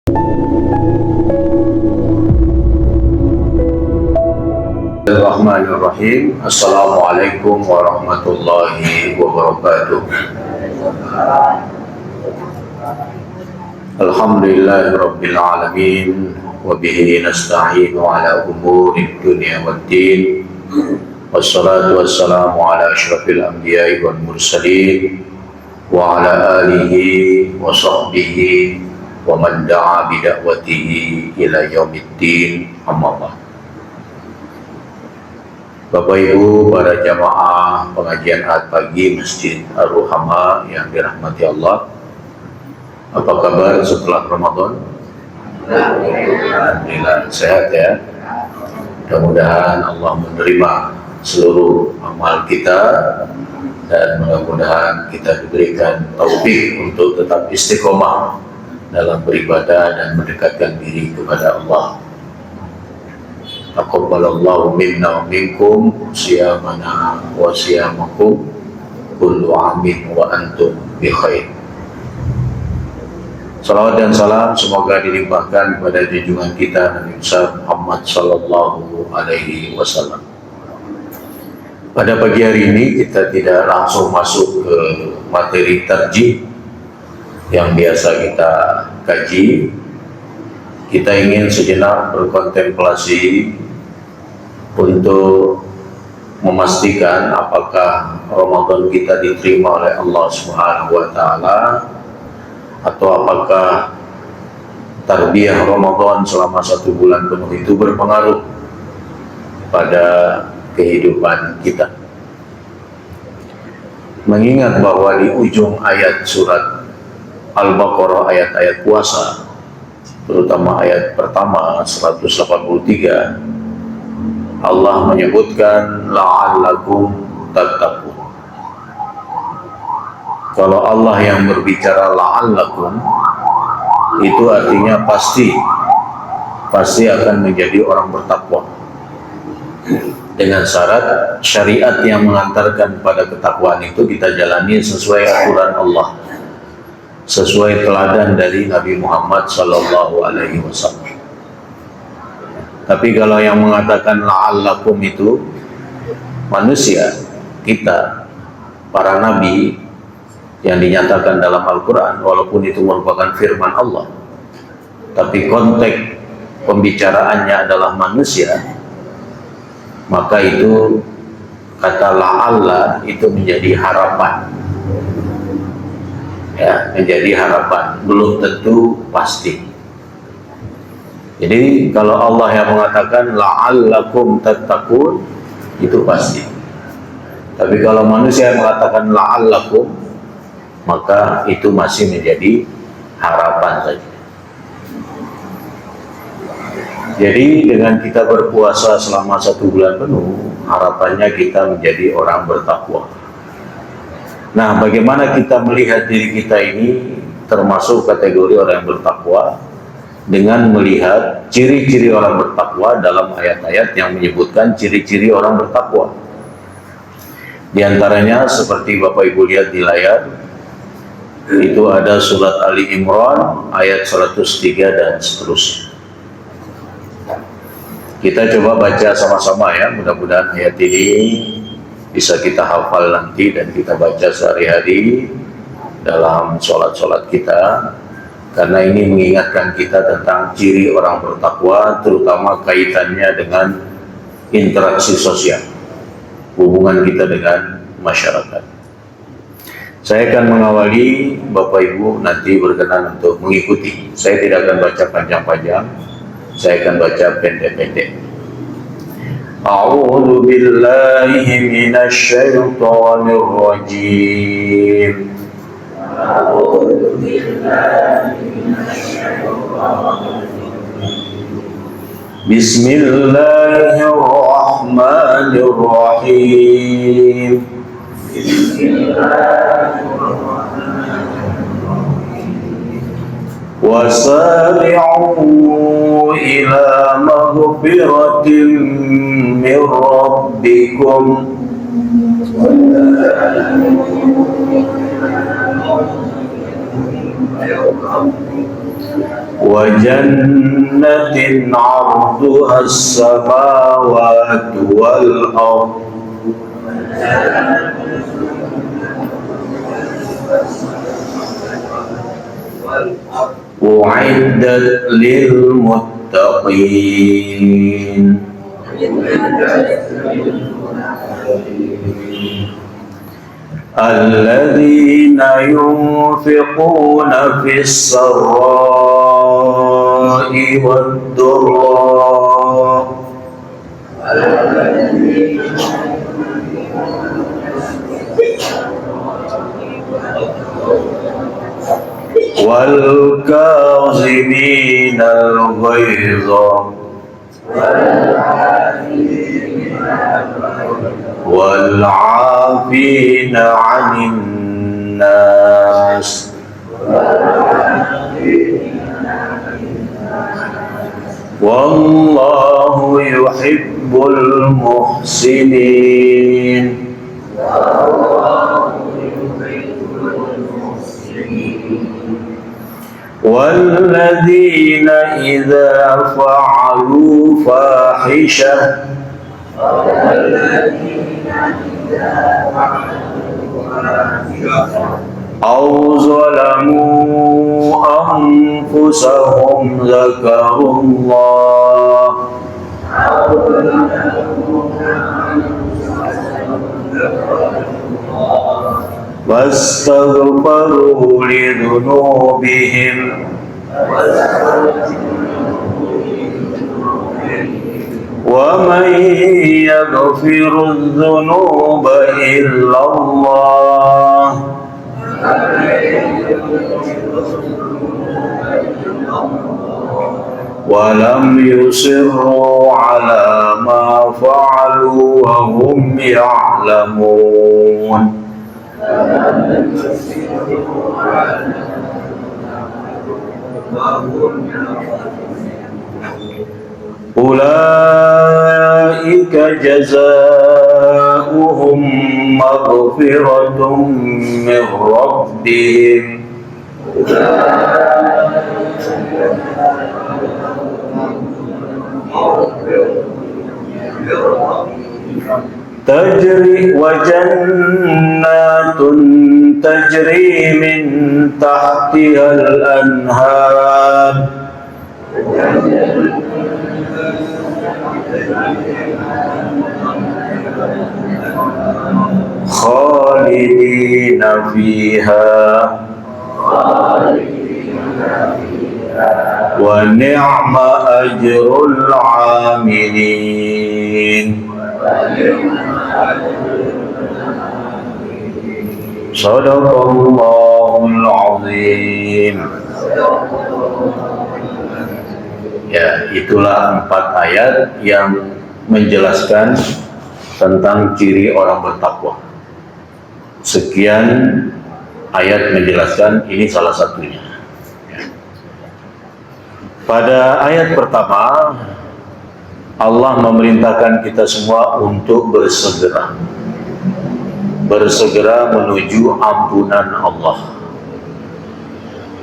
Bismillahirrahmanirrahim. Assalamualaikum warahmatullahi wabarakatuh. Alhamdulillahirabbil alamin wa bihi nasta'inu ala umuri dunya waddin. Wassalatu wassalamu ala asyrafil anbiya'i wal mursalin wa ala alihi wa sahbihi wa man da'a bi da'watihi ila yaumiddin. Amma ba'd. Bapak Ibu, para jamaah pengajian Ahad pagi Masjid Ar-Ruhama yang dirahmati Allah, apa kabar setelah Ramadan? Alhamdulillah sehat ya. Mudah-mudahan Allah menerima seluruh amal kita dan mudah-mudahan kita diberikan taufik untuk tetap istiqomah dalam beribadah dan mendekatkan diri kepada Allah. Taqabbalallahu minna wa minkum siyamana wa siyamakum kullu amin wa antum bi khair. Salawat dan salam semoga dilimpahkan kepada junjungan kita Nabi Muhammad sallallahu alaihi wasallam. Pada pagi hari ini kita tidak langsung masuk ke materi tarjih yang biasa kita kaji. Kita ingin sejenak berkontemplasi untuk memastikan apakah Ramadan kita diterima oleh Allah Subhanahu wa taala atau apakah tarbiyah Ramadan selama 1 bulan penuh itu berpengaruh pada kehidupan kita. Mengingat bahwa di ujung ayat surat Al-Baqarah, ayat-ayat puasa, terutama ayat pertama 183, Allah menyebutkan la'allakum tattaqun. Kalau Allah yang berbicara la'allakum, itu artinya pasti akan menjadi orang bertakwa. Dengan syarat syariat yang mengantarkan pada ketakwaan itu kita jalani sesuai aturan Allah, sesuai teladan dari Nabi Muhammad sallallahu alaihi wasallam. Tapi kalau yang mengatakan la'allakum itu manusia, kita, para nabi yang dinyatakan dalam Al-Quran, walaupun itu merupakan firman Allah, tapi konteks pembicaraannya adalah manusia, maka itu kata la'alla itu menjadi harapan. Ya, menjadi harapan, belum tentu pasti. Jadi kalau Allah yang mengatakan la'allakum tattaqun, itu pasti. Tapi kalau manusia yang mengatakan la'allakum, maka itu masih menjadi harapan saja. Jadi dengan kita berpuasa selama 1 bulan penuh, harapannya kita menjadi orang bertakwa. Nah, bagaimana kita melihat diri kita ini termasuk kategori orang yang bertakwa? Dengan melihat ciri-ciri orang bertakwa dalam ayat-ayat yang menyebutkan ciri-ciri orang bertakwa. Di antaranya seperti Bapak Ibu lihat di layar, itu ada surat Ali Imran ayat 103 dan seterusnya. Kita coba baca sama-sama ya, mudah-mudahan ayat ini bisa kita hafal nanti dan kita baca sehari-hari dalam sholat-sholat kita. Karena ini mengingatkan kita tentang ciri orang bertakwa, terutama kaitannya dengan interaksi sosial, hubungan kita dengan masyarakat. Saya akan mengawali, Bapak Ibu nanti berkenan untuk mengikuti. Saya tidak akan baca panjang-panjang, saya akan baca pendek-pendek. A'udzu billahi minasy syaithanir rajim. Bismillahirrahmanirrahim. Wasari'u ila maghfiratin min rabbikum وجنة عرضها السماوات والأرض أعدت للمتقين الذين ينفقون في السراء والضراء والكاظمين الغيظ والعافين عن الناس والله يحب المحسنين والذين إذا فعلوا فاحشة أو ظلموا أنفسهم ذكروا الله واستغفروا لذنوبهم ومن يغفر الذنوب إلا الله ولم يصروا على ما فعلوا وهم يعلمون أولئك جزاؤهم مغفرة من ربهم وجنات تجري من تحتها الأنهار خالدين فيها ونعم أجر العاملين صدق الله العظيم. Ya, itulah 4 ayat yang menjelaskan tentang ciri orang bertakwa. Sekian ayat menjelaskan, ini salah satunya. Pada ayat pertama, Allah memerintahkan kita semua untuk bersegera menuju ampunan Allah.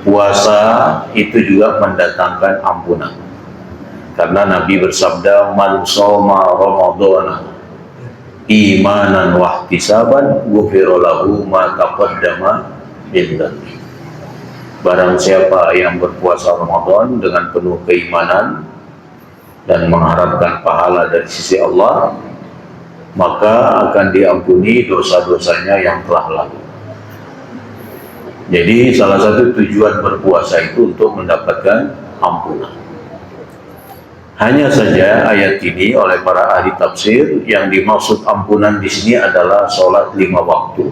Puasa itu juga mendatangkan ampunan, karena Nabi bersabda, man shoma ramadhana imanan wahtisaban ghufira lahu ma taqaddama min dhanbi. Barang siapa yang berpuasa Ramadan dengan penuh keimanan dan mengharapkan pahala dari sisi Allah, maka akan diampuni dosa-dosanya yang telah lalu. Jadi salah satu tujuan berpuasa itu untuk mendapatkan ampunan. Hanya saja ayat ini oleh para ahli tafsir, yang dimaksud ampunan di sini adalah sholat 5 waktu.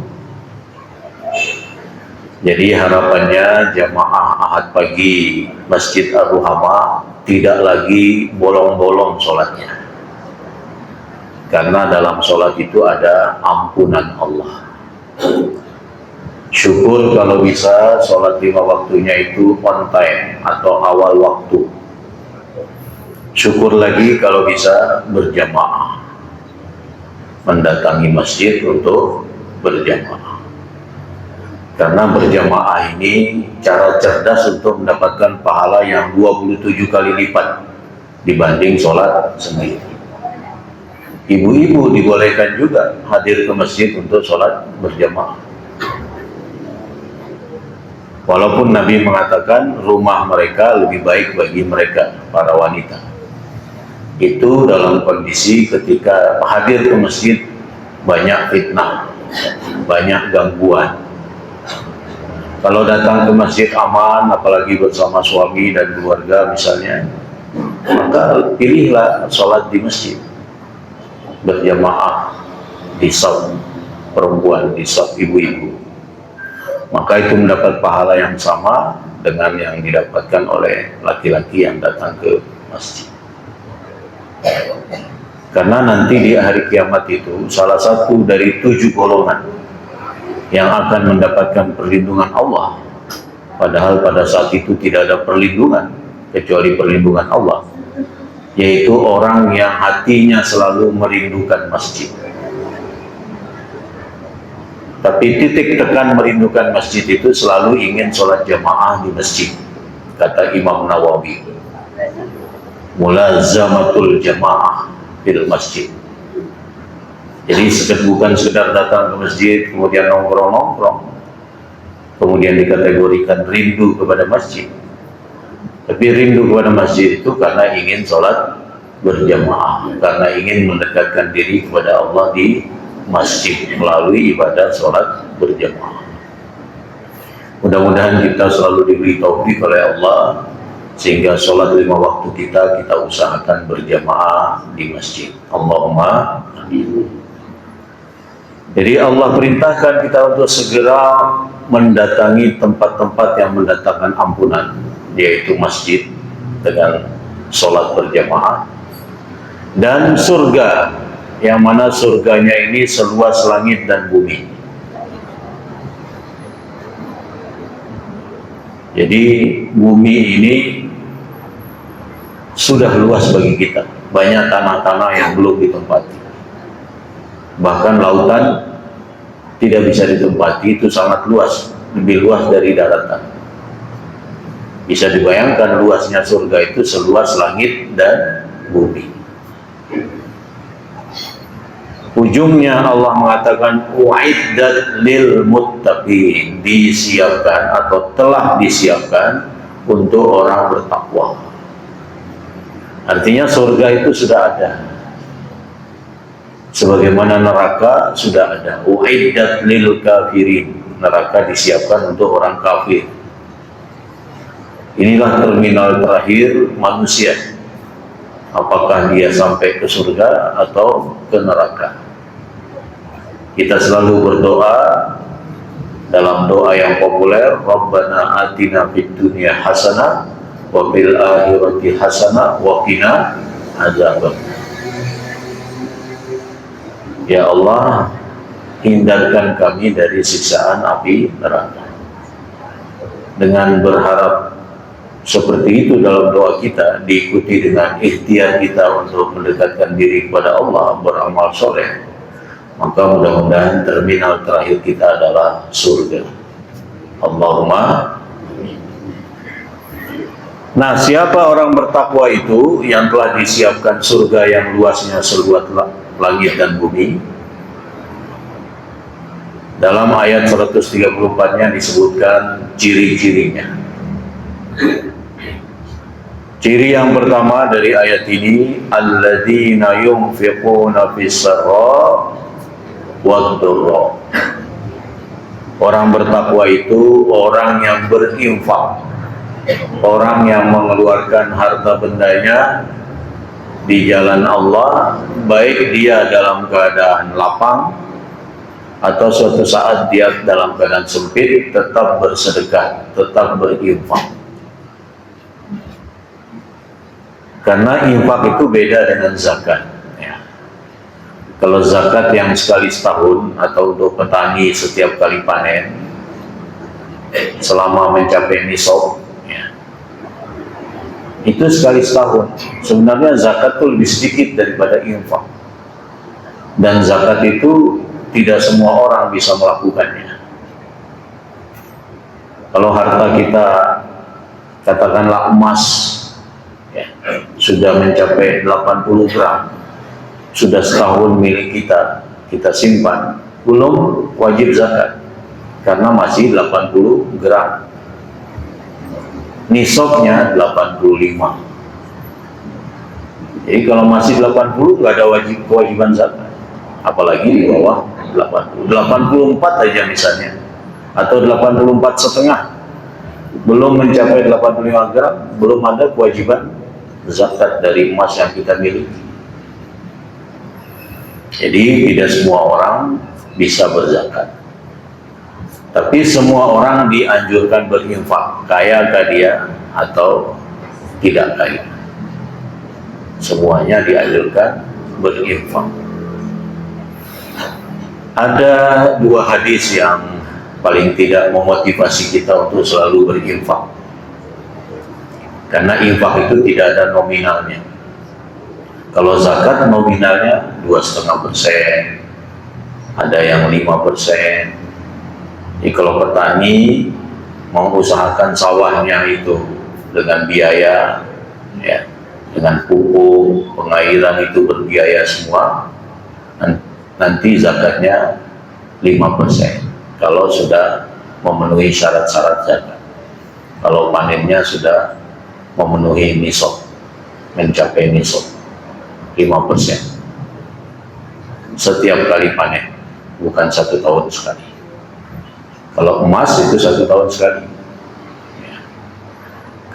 Jadi harapannya jamaah Ahad pagi Masjid Ar-Ruhama tidak lagi bolong-bolong sholatnya, karena dalam sholat itu ada ampunan Allah. Syukur kalau bisa sholat 5 waktunya itu on time atau awal waktu. Syukur lagi kalau bisa berjamaah, mendatangi masjid untuk berjamaah. Karena berjamaah ini cara cerdas untuk mendapatkan pahala yang 27 kali lipat dibanding sholat sendiri. Ibu-ibu dibolehkan juga hadir ke masjid untuk sholat berjamaah. Walaupun Nabi mengatakan rumah mereka lebih baik bagi mereka, para wanita. Itu dalam kondisi ketika hadir ke masjid banyak fitnah, banyak gangguan. Kalau datang ke masjid aman, apalagi bersama suami dan keluarga misalnya, maka pilihlah sholat di masjid, berjamaah di shaf perempuan, di shaf ibu-ibu. Maka itu mendapat pahala yang sama dengan yang didapatkan oleh laki-laki yang datang ke masjid. Karena nanti di hari kiamat itu salah satu dari 7 golongan yang akan mendapatkan perlindungan Allah, padahal pada saat itu tidak ada perlindungan kecuali perlindungan Allah, yaitu orang yang hatinya selalu merindukan masjid. Tapi titik tekan merindukan masjid itu selalu ingin sholat jamaah di masjid. Kata Imam Nawawi, mulazamatul jamaah fil masjid. Jadi bukan sekedar datang ke masjid kemudian nongkrong-nongkrong, kemudian dikategorikan rindu kepada masjid. Tapi rindu kepada masjid itu karena ingin sholat berjamaah, karena ingin mendekatkan diri kepada Allah di masjid melalui ibadah sholat berjamaah. Mudah-mudahan kita selalu diberi taufik oleh Allah sehingga sholat 5 waktu kita usahakan berjamaah di masjid. Allahumma amin. Jadi Allah perintahkan kita untuk segera mendatangi tempat-tempat yang mendatangkan ampunan, yaitu masjid dengan sholat berjamaah, dan surga, yang mana surganya ini seluas langit dan bumi. Jadi bumi ini sudah luas bagi kita, banyak tanah-tanah yang belum ditempati. Bahkan lautan tidak bisa ditempati, itu sangat luas, lebih luas dari daratan. Bisa dibayangkan luasnya surga itu seluas langit dan bumi. Ujungnya Allah mengatakan uiddat lil muttaqin, disiapkan atau telah disiapkan untuk orang bertakwa. Artinya surga itu sudah ada, sebagaimana neraka sudah ada. Uiddat lil kafirin, neraka disiapkan untuk orang kafir. Inilah terminal terakhir manusia, apakah dia sampai ke surga atau ke neraka. Kita selalu berdoa dalam doa yang populer, Rabbana atina fid dunya hasanah wa fil akhirati hasanah wa qina adzabannar. Ya Allah, hindarkan kami dari siksaan api neraka. Dengan berharap seperti itu dalam doa kita, diikuti dengan ikhtiar kita untuk mendekatkan diri kepada Allah, beramal soleh, maka mudah-mudahan terminal terakhir kita adalah surga. Allahumma. Nah, siapa orang bertakwa itu yang telah disiapkan surga yang luasnya seluas langit dan bumi? Dalam ayat 134-nya disebutkan ciri-cirinya. Ciri yang pertama dari ayat ini, alladzina yunfiquna fis-sarra wad-dharra. Orang bertakwa itu orang yang berinfak, orang yang mengeluarkan harta bendanya di jalan Allah, baik dia dalam keadaan lapang atau suatu saat dia dalam keadaan sempit, tetap bersedekah, tetap berinfak. Karena infak itu beda dengan zakat. Ya. Kalau zakat yang sekali setahun atau untuk petani setiap kali panen selama mencapai nisab, ya, itu sekali setahun. Sebenarnya zakat itu lebih sedikit daripada infak. Dan zakat itu tidak semua orang bisa melakukannya. Kalau harta kita, katakanlah emas, ya, sudah mencapai 80 gram, sudah setahun milik kita, kita simpan, belum wajib zakat, karena masih 80 gram. Nisabnya 85. Jadi kalau masih 80 nggak ada kewajiban zakat. Apalagi di bawah 80. 84 aja misalnya, atau 84,5, belum mencapai 85 gram, belum ada kewajiban zakat dari emas yang kita miliki. Jadi tidak semua orang bisa berzakat, tapi semua orang dianjurkan berinfak, kayakah dia atau tidak kaya, semuanya dianjurkan berinfak. Ada dua hadis yang paling tidak memotivasi kita untuk selalu berinfak, karena infak itu tidak ada nominalnya. Kalau zakat nominalnya 2,5%, ada yang 5%. Jadi kalau petani mengusahakan sawahnya itu dengan biaya, ya, dengan pupuk, pengairan itu berbiaya semua, nanti zakatnya 5%. Kalau sudah memenuhi syarat-syarat zakat. Kalau panennya sudah memenuhi nisab, mencapai nisab, 5% setiap kali panen, bukan 1 tahun sekali. Kalau emas itu 1 tahun sekali.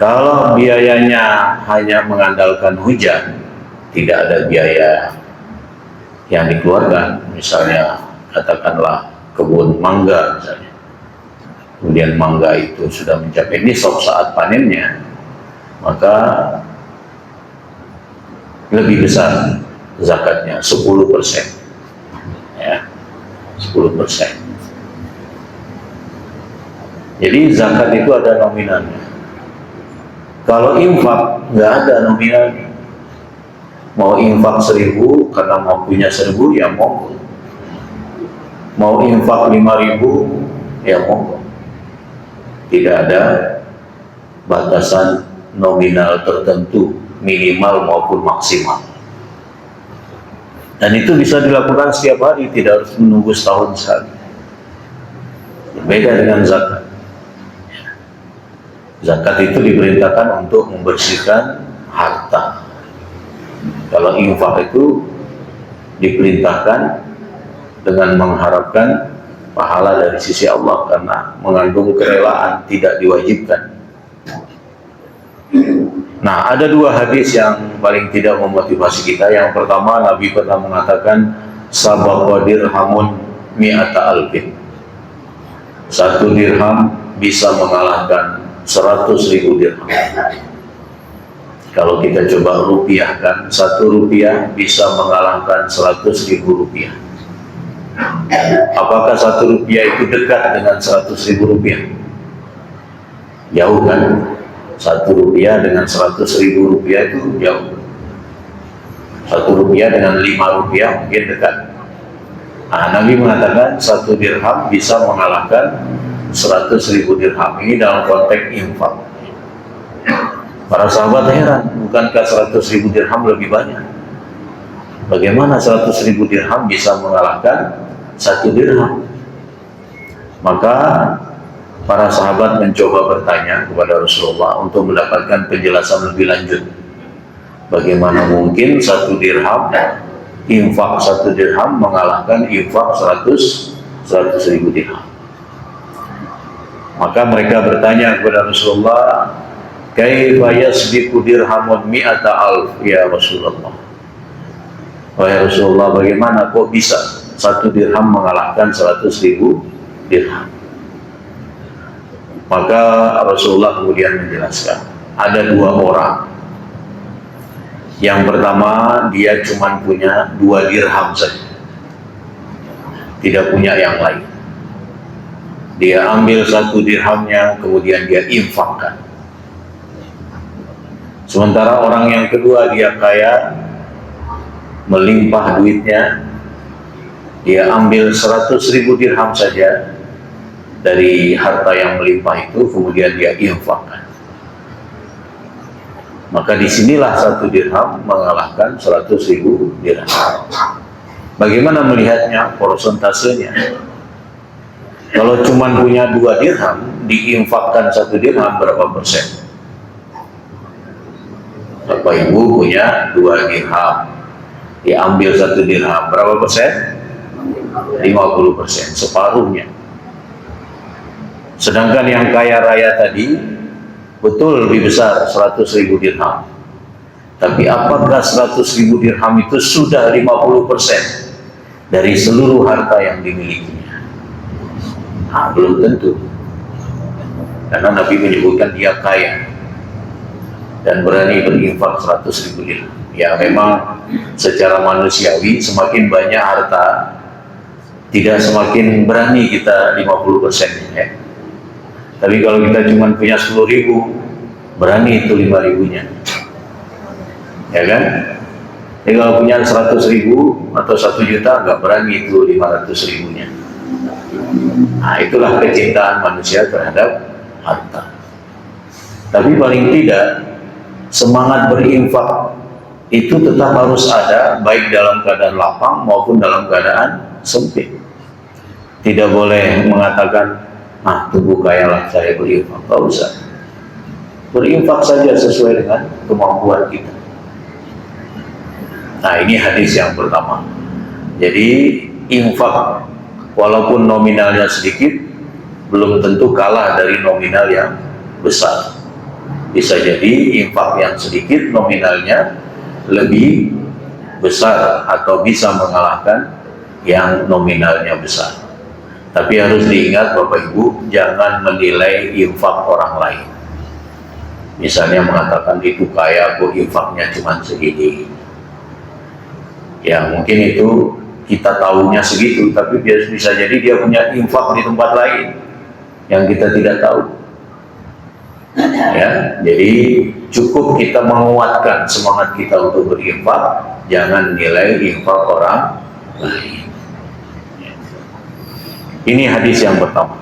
Kalau biayanya hanya mengandalkan hujan, tidak ada biaya yang dikeluarkan, misalnya katakanlah kebun mangga misalnya, kemudian mangga itu sudah mencapai nisab saat panennya, maka lebih besar zakatnya, 10%, ya, 10%. Jadi zakat itu ada nominalnya. Kalau infak nggak ada nominalnya. Mau infak 1.000 karena mampunya 1.000, ya mau. Mau infak 5.000, ya monggo. Tidak ada batasan nominal tertentu, minimal maupun maksimal. Dan itu bisa dilakukan setiap hari, tidak harus menunggu setahun sekali. Berbeda dengan zakat. Zakat itu diperintahkan untuk membersihkan harta. Kalau infak itu diperintahkan dengan mengharapkan pahala dari sisi Allah, karena mengandung kerelaan, tidak diwajibkan. Nah, ada dua hadis yang paling tidak memotivasi kita. Yang pertama, Nabi pernah mengatakan, sabaqa dirhamun mi'ata alfin. 1 dirham bisa mengalahkan 100.000 dirham. Kalau kita coba rupiahkan, 1 rupiah bisa mengalahkan 100.000 rupiah. Apakah 1 rupiah itu dekat dengan 100.000 rupiah? Jauh kan? 1 rupiah dengan 100.000 rupiah itu jauh. 1 rupiah dengan 5 rupiah mungkin dekat. Nah, Nabi mengatakan 1 dirham bisa mengalahkan 100.000 dirham. Ini dalam konteks infak. Para sahabat heran, bukankah 100.000 dirham lebih banyak? Bagaimana 100.000 dirham bisa mengalahkan 1 dirham? Maka para sahabat mencoba bertanya kepada Rasulullah untuk mendapatkan penjelasan lebih lanjut. Bagaimana mungkin 1 dirham, infak 1 dirham mengalahkan infak 100.000 dirham? Maka mereka bertanya kepada Rasulullah, kaifa yasbiqu dirhamun mi'ata alf ya Rasulullah? Wahai Rasulullah, bagaimana kok bisa 1 dirham mengalahkan 100.000 dirham? Maka Rasulullah kemudian menjelaskan, ada 2 orang. Yang pertama, dia cuma punya 2 dirham saja, tidak punya yang lain. Dia ambil 1 dirhamnya, kemudian dia infakkan. Sementara orang yang kedua, dia kaya, melimpah duitnya, dia ambil 100.000 dirham saja, dari harta yang melimpah itu kemudian dia infakkan. Maka disinilah 1 dirham mengalahkan 100.000 dirham. Bagaimana melihatnya, persentasenya? Kalau cuma punya 2 dirham, diinfakkan 1 dirham berapa persen? Bapak Ibu punya 2 dirham, diambil 1 dirham, berapa persen? 50%, separuhnya. Sedangkan yang kaya raya tadi, betul lebih besar 100.000 dirham. Tapi apakah 100.000 dirham itu sudah 50% dari seluruh harta yang dimilikinya? Nah, belum tentu. Karena Nabi menyebutkan dia kaya dan berani berinfak 100.000 dirham. Ya memang secara manusiawi semakin banyak harta, tidak semakin berani kita 50% ya. Tapi kalau kita cuma punya 10.000, berani itu 5.000-nya. Ya kan? Jadi kalau punya 100.000 atau 1 juta, nggak berani itu 500.000-nya. Nah, itulah kecintaan manusia terhadap harta. Tapi paling tidak, semangat berinfak itu tetap harus ada, baik dalam keadaan lapang maupun dalam keadaan sempit. Tidak boleh mengatakan, tunggu kayalah saya berinfak. Tidak usah. Berinfak saja sesuai dengan kemampuan kita. Nah, ini hadis yang pertama. Jadi infak walaupun nominalnya sedikit, belum tentu kalah dari nominal yang besar. Bisa jadi infak yang sedikit nominalnya lebih besar atau bisa mengalahkan yang nominalnya besar. Tapi harus diingat Bapak Ibu, jangan menilai infak orang lain. Misalnya mengatakan itu kaya kok infaknya cuma segini. Ya mungkin itu kita tahunya segitu, tapi bisa jadi dia punya infak di tempat lain yang kita tidak tahu. Ya, jadi cukup kita menguatkan semangat kita untuk berinfak, jangan nilai infak orang lain. Ini hadis yang pertama.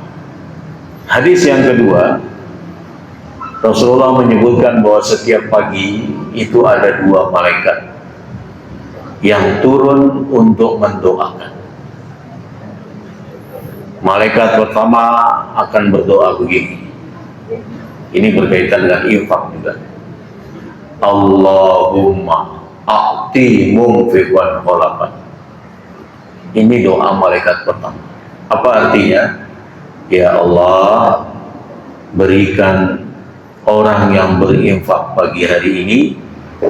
Hadis yang kedua, Rasulullah menyebutkan bahwa setiap pagi itu ada 2 malaikat yang turun untuk mendoakan. Malaikat pertama akan berdoa begini. Ini berkaitan dengan infak juga. Allahumma a'ti mumfiqan khalaqan. Ini doa malaikat pertama. Apa artinya? Ya Allah, berikan orang yang berinfak pagi hari ini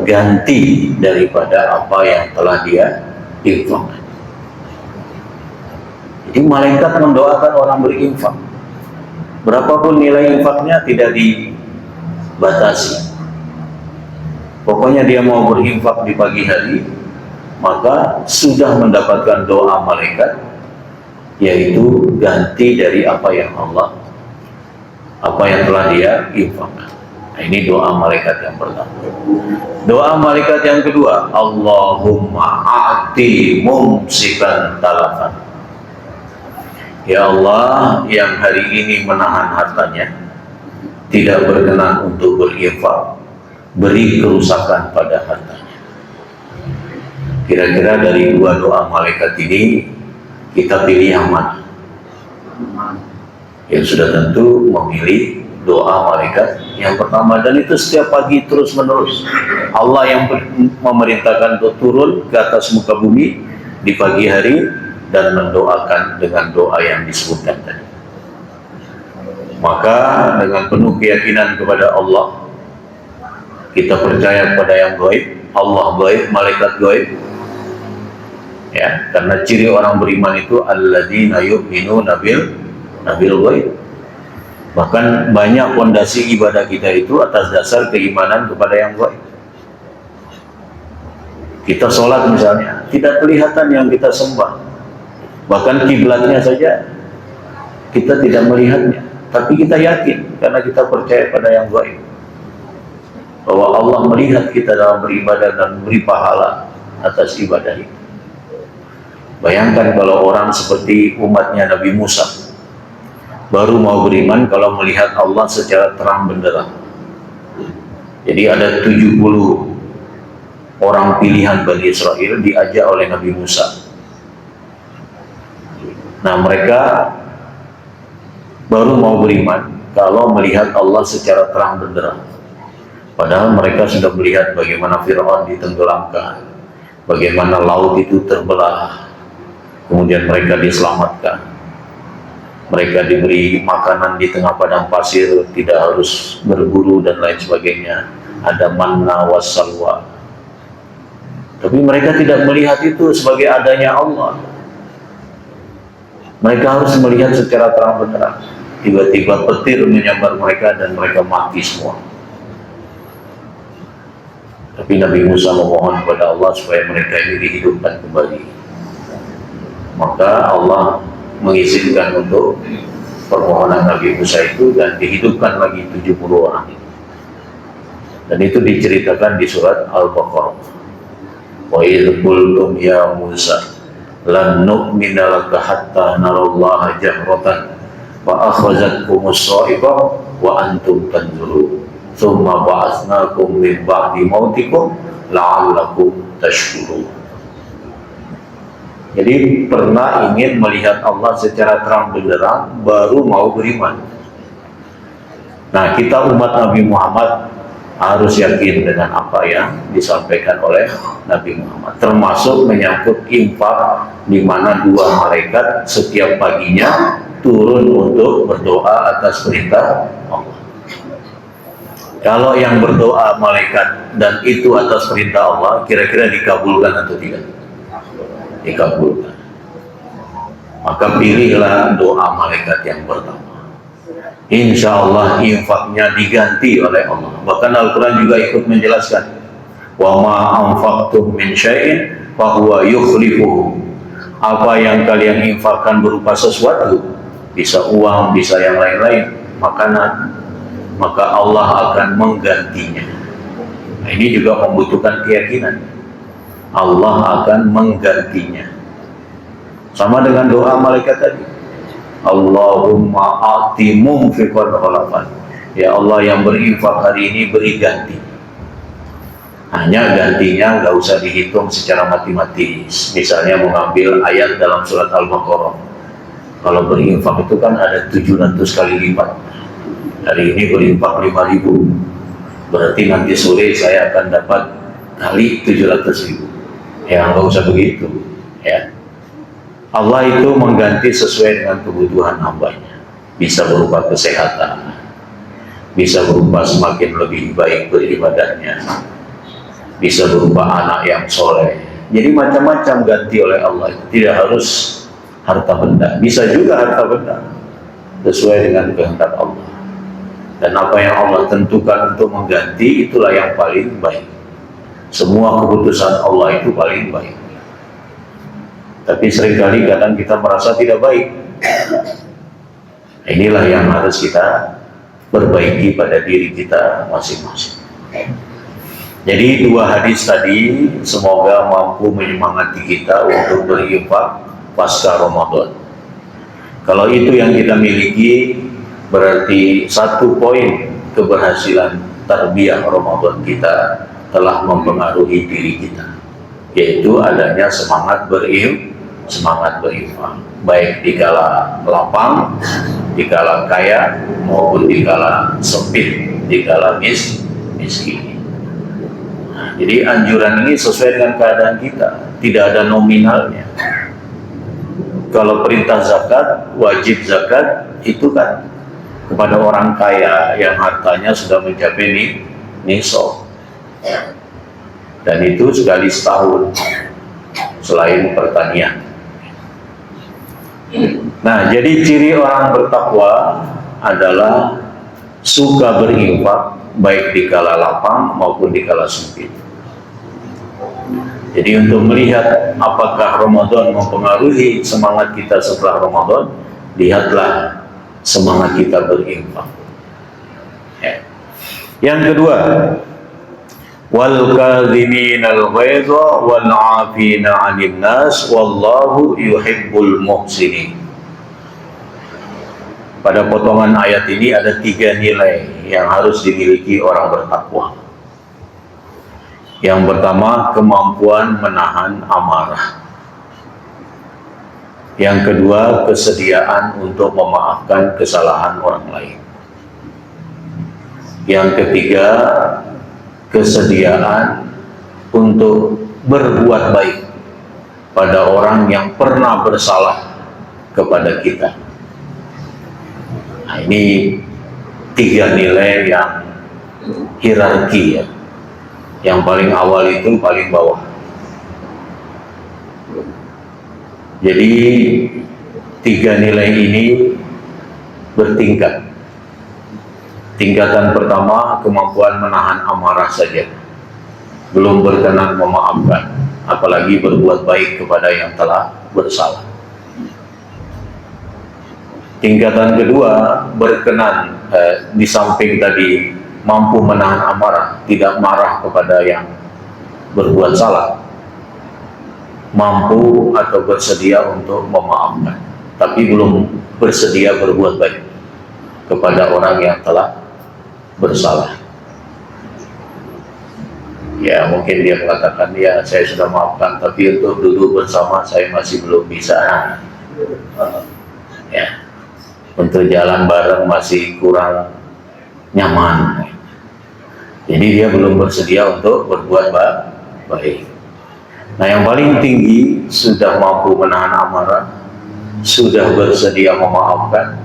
ganti daripada apa yang telah dia infakkan. Jadi malaikat mendoakan orang berinfak. Berapapun nilai infaknya tidak dibatasi. Pokoknya dia mau berinfak di pagi hari, maka sudah mendapatkan doa malaikat, yaitu ganti dari apa yang telah dia infakkan. Nah, ini doa malaikat yang pertama. Doa malaikat yang kedua, Allahumma a'ti mumsikan talafan. Ya Allah, yang hari ini menahan hartanya, tidak berkenan untuk berinfak, beri kerusakan pada hartanya. Kira-kira dari 2 doa malaikat ini, kita pilih yang mana? Yang sudah tentu memilih doa malaikat yang pertama, dan itu setiap pagi terus menerus. Allah yang memerintahkan untuk turun ke atas muka bumi di pagi hari dan mendoakan dengan doa yang disebutkan tadi. Maka dengan penuh keyakinan kepada Allah, kita percaya kepada yang gaib, Allah gaib, malaikat gaib. Ya, karena ciri orang beriman itu alladzina yu'minuna bil gaib. Bahkan banyak fondasi ibadah kita itu atas dasar keimanan kepada yang gaib. Kita sholat misalnya, tidak kelihatan yang kita sembah. Bahkan kiblatnya saja kita tidak melihatnya, tapi kita yakin karena kita percaya pada yang gaib, bahwa Allah melihat kita dalam beribadah dan beri pahala atas ibadah itu. Bayangkan kalau orang seperti umatnya Nabi Musa baru mau beriman kalau melihat Allah secara terang benderang. Jadi ada 70 orang pilihan Bani Israel diajak oleh Nabi Musa. Nah, mereka baru mau beriman kalau melihat Allah secara terang benderang. Padahal mereka sudah melihat bagaimana Fir'aun ditenggelamkan, bagaimana laut itu terbelah, kemudian mereka diselamatkan. Mereka diberi makanan di tengah padang pasir, tidak harus berburu dan lain sebagainya. Ada manna wassalwa. Tapi mereka tidak melihat itu sebagai adanya Allah. Mereka harus melihat secara terang benderang. Tiba-tiba petir menyambar mereka dan mereka mati semua. Tapi Nabi Musa memohon kepada Allah supaya mereka ini dihidupkan kembali. Maka Allah mengizinkan untuk permohonan Nabi Musa itu dan dihidupkan lagi 70 orang. Dan itu diceritakan di surat Al-Baqarah. Wa idh qultum ya Musa lan nu'mina laka hatta narallaha jahratan fa akhazatkumus sha'iqah wa antum tanzurun thumma ba'atsnakum min ba'di mautikum la'allakum tashkurun. Jadi pernah ingin melihat Allah secara terang benderang baru mau beriman. Nah, kita umat Nabi Muhammad harus yakin dengan apa yang disampaikan oleh Nabi Muhammad, termasuk menyangkut infak, di mana 2 malaikat setiap paginya turun untuk berdoa atas perintah Allah. Kalau yang berdoa malaikat dan itu atas perintah Allah, kira-kira dikabulkan atau tidak? Dikabulkan. Maka pilihlah doa malaikat yang pertama. Insya Allah infaknya diganti oleh Allah. Bahkan Al-Quran juga ikut menjelaskan, wa ma anfaqtum min syai'in fa huwa yukhlifuhu. Apa yang kalian infakkan berupa sesuatu, bisa uang, bisa yang lain-lain, makanan, maka Allah akan menggantinya. Nah, ini juga membutuhkan keyakinan Allah akan menggantinya. Sama dengan doa malaikat tadi, Allahumma a'ti mumfiqan khalafan. Ya Allah, yang berinfak hari ini beri ganti. Hanya gantinya nggak usah dihitung secara matematis. Misalnya mengambil ayat dalam surat Al-Baqarah. Kalau berinfak itu kan ada 700 kali lipat. Hari ini berinfak 5.000. Berarti nanti sore saya akan dapat kali 700.000. Ya nggak usah begitu. Ya. Allah itu mengganti sesuai dengan kebutuhan hambanya. Bisa berupa kesehatan, bisa berupa semakin lebih baik beribadahnya, bisa berupa anak yang soleh. Jadi macam-macam ganti oleh Allah. Tidak harus harta benda, bisa juga harta benda sesuai dengan kehendak Allah. Dan apa yang Allah tentukan untuk mengganti, itulah yang paling baik. Semua keputusan Allah itu paling baik. Tapi seringkali kadang kita merasa tidak baik. Inilah yang harus kita perbaiki pada diri kita masing-masing. Jadi 2 hadis tadi semoga mampu menyemangati kita untuk berinfak pasca Ramadan. Kalau itu yang kita miliki, berarti 1 poin keberhasilan tarbiyah Ramadan kita telah mempengaruhi diri kita, yaitu adanya semangat berinfak, baik di kala lapang, di kala kaya, maupun di kala sempit, di kala miskin. Nah, jadi anjuran ini sesuai dengan keadaan kita, tidak ada nominalnya. Kalau perintah zakat, wajib zakat itu kan kepada orang kaya yang hartanya sudah mencapai nisab, dan itu sekali setahun selain pertanian. Nah, jadi ciri orang bertakwa adalah suka berinfak baik di kala lapang maupun di kala sempit. Jadi untuk melihat apakah Ramadan mempengaruhi semangat kita setelah Ramadan, lihatlah semangat kita berinfak. Ya. Yang kedua, wal kadhiminal ghaidha wal 'afina 'anil nas wallahu yuhibbul muhsinin. pada potongan ayat ini ada 3 nilai yang harus dimiliki orang bertakwa. Yang pertama, kemampuan menahan amarah. Yang kedua, kesediaan untuk memaafkan kesalahan orang lain. Yang ketiga, kesediaan untuk berbuat baik pada orang yang pernah bersalah kepada kita. Nah, ini 3 nilai yang hierarki ya. Yang paling awal itu paling bawah. Jadi 3 nilai ini bertingkat. Tingkatan pertama, kemampuan menahan amarah saja, belum berkenan memaafkan, apalagi berbuat baik kepada yang telah bersalah. Tingkatan kedua, berkenan di samping tadi mampu menahan amarah, tidak marah kepada yang berbuat salah, mampu atau bersedia untuk memaafkan, tapi belum bersedia berbuat baik kepada orang yang telah bersalah. Ya, mungkin dia mengatakan, ya saya sudah maafkan, tapi untuk duduk bersama saya masih belum bisa. Ya, untuk jalan bareng masih kurang nyaman. Jadi dia belum bersedia untuk berbuat baik. Nah, yang paling tinggi sudah mampu menahan amarah, sudah bersedia memaafkan,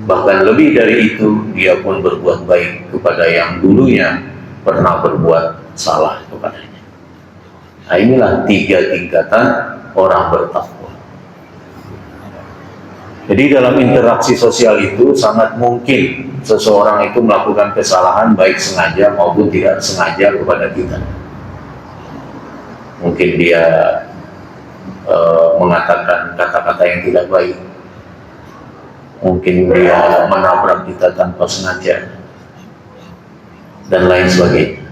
bahkan lebih dari itu dia pun berbuat baik kepada yang dulunya pernah berbuat salah kepadanya. Nah, inilah 3 tingkatan orang bertakwa. Jadi dalam interaksi sosial itu sangat mungkin seseorang itu melakukan kesalahan baik sengaja maupun tidak sengaja kepada kita. Mungkin dia mengatakan kata-kata yang tidak baik, mungkin dia menabrak kita tanpa sengaja, dan lain sebagainya.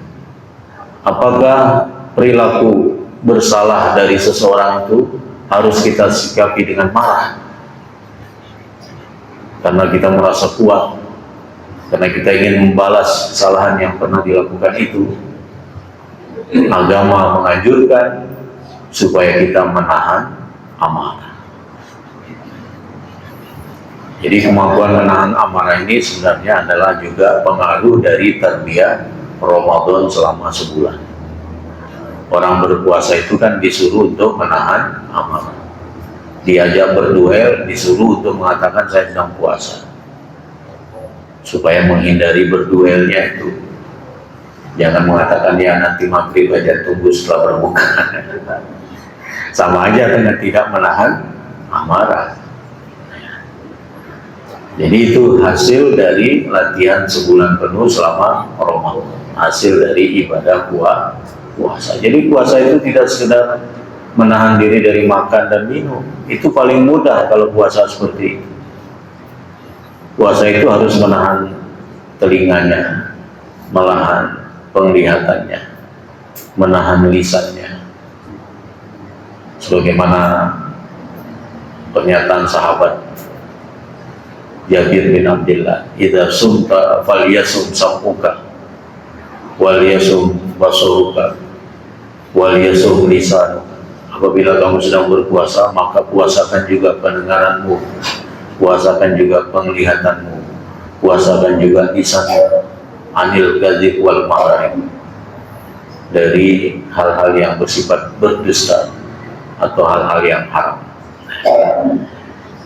Apakah perilaku bersalah dari seseorang itu harus kita sikapi dengan marah? Karena kita merasa kuat, karena kita ingin membalas kesalahan yang pernah dilakukan itu. Agama menganjurkan supaya kita menahan amarah. Jadi kemampuan menahan amarah ini sebenarnya adalah juga pengaruh dari tarbiyah Ramadan selama sebulan. Orang berpuasa itu kan disuruh untuk menahan amarah. Diajak berduel, disuruh untuk mengatakan saya sedang puasa, supaya menghindari berduelnya itu. Jangan mengatakan ya nanti maghrib aja, tunggu setelah berbuka. Sama aja dengan tidak menahan amarah. Jadi itu hasil dari latihan sebulan penuh selama Ramadan, hasil dari ibadah puasa. Jadi puasa itu tidak sekedar menahan diri dari makan dan minum. Itu paling mudah kalau puasa seperti itu. Puasa itu harus menahan telinganya, menahan penglihatannya, menahan lisannya. Sebagaimana pernyataan sahabat Jabir bin Abdullah, "Idza sumta falyasum sam'uka wal yasum basaruka wal yasum lisanuka." Apabila kamu sedang berpuasa, maka puasakan juga pendengaranmu, puasakan juga penglihatanmu, puasakan juga lisanmu, anil kadzib wal maghrim, dari hal-hal yang bersifat berdusta atau hal-hal yang haram.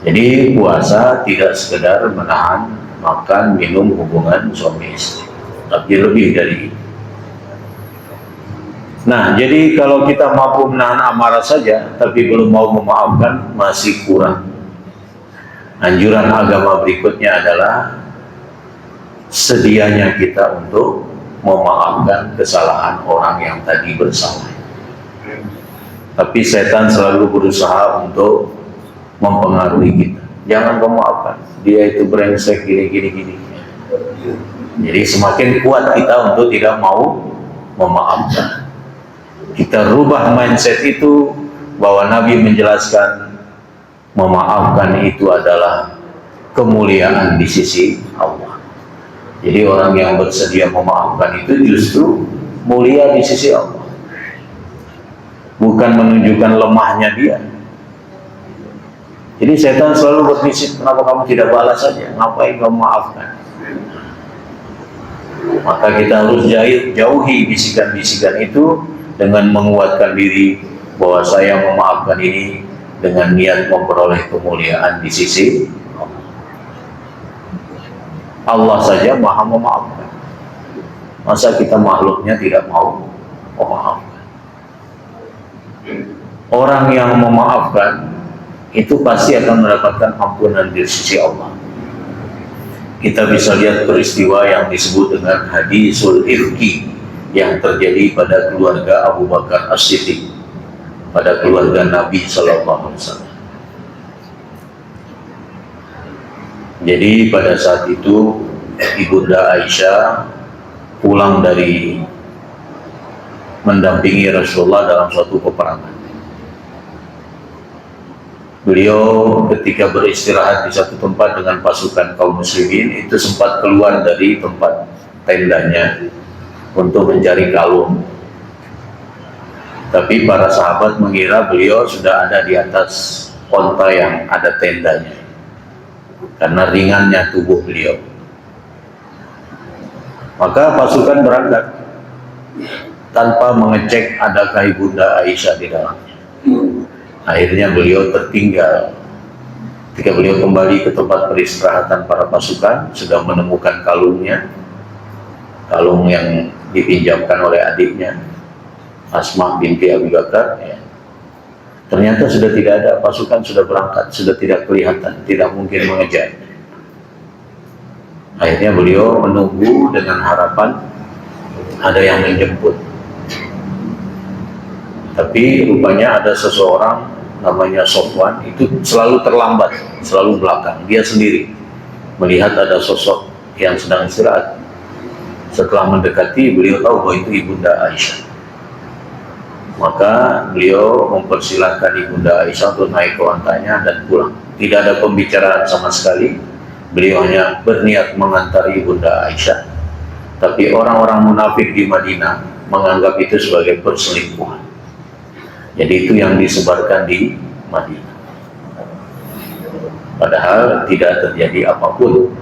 Jadi puasa tidak sekedar menahan makan, minum, hubungan suami istri, tapi lebih dari itu. Nah, jadi kalau kita mampu menahan amarah saja, tapi belum mau memaafkan, masih kurang. Anjuran agama berikutnya adalah sedianya kita untuk memaafkan kesalahan orang yang tadi bersalah. Tapi setan selalu berusaha untuk mempengaruhi kita. Jangan kamu maafkan, dia itu brengsek gini. Jadi semakin kuat kita untuk tidak mau memaafkan. Kita rubah mindset itu, bahwa Nabi menjelaskan memaafkan itu adalah kemuliaan di sisi Allah. Jadi orang yang bersedia memaafkan itu justru mulia di sisi Allah, bukan menunjukkan lemahnya dia. Jadi setan selalu berbisik, kenapa kamu tidak balas saja, ngapain kamu maafkan? Maka kita harus jauhi bisikan-bisikan itu dengan menguatkan diri bahwa saya memaafkan ini dengan niat memperoleh kemuliaan di sisi Allah. Allah saja maha memaafkan, masa kita makhluknya tidak mau memaafkan? Orang yang memaafkan itu pasti akan mendapatkan ampunan di sisi Allah. Kita bisa lihat peristiwa yang disebut dengan hadisul ifki yang terjadi pada keluarga Abu Bakar As-Siddiq, pada keluarga Nabi Sallallahu Alaihi Wasallam. Jadi pada saat itu Ibunda Aisyah pulang dari mendampingi Rasulullah dalam suatu peperangan. Beliau ketika beristirahat di satu tempat dengan pasukan kaum muslimin itu sempat keluar dari tempat tendanya untuk mencari kalung. Tapi para sahabat mengira beliau sudah ada di atas onta yang ada tendanya karena ringannya tubuh beliau. Maka pasukan berangkat tanpa mengecek adakah Ibunda Aisyah di dalamnya. Akhirnya beliau tertinggal. Ketika beliau kembali ke tempat peristirahatan para pasukan, sudah menemukan kalungnya, kalung yang dipinjamkan oleh adiknya Asma binti Abi Bakar, ya. Ternyata sudah tidak ada, pasukan sudah berangkat, sudah tidak kelihatan, tidak mungkin mengejar. Akhirnya beliau menunggu dengan harapan ada yang menjemput. Tapi rupanya ada seseorang namanya Sofwan, itu selalu terlambat, selalu belakang. Dia sendiri melihat ada sosok yang sedang istirahat. Setelah mendekati, beliau tahu bahwa itu Ibunda Aisyah. Maka beliau mempersilahkan Ibunda Aisyah untuk naik ke ontanya dan pulang. Tidak ada pembicaraan sama sekali. Beliau hanya berniat mengantar Ibunda Aisyah. Tapi orang-orang munafik di Madinah menganggap itu sebagai perselingkuhan. Jadi itu yang disebarkan di Madinah. Padahal tidak terjadi apapun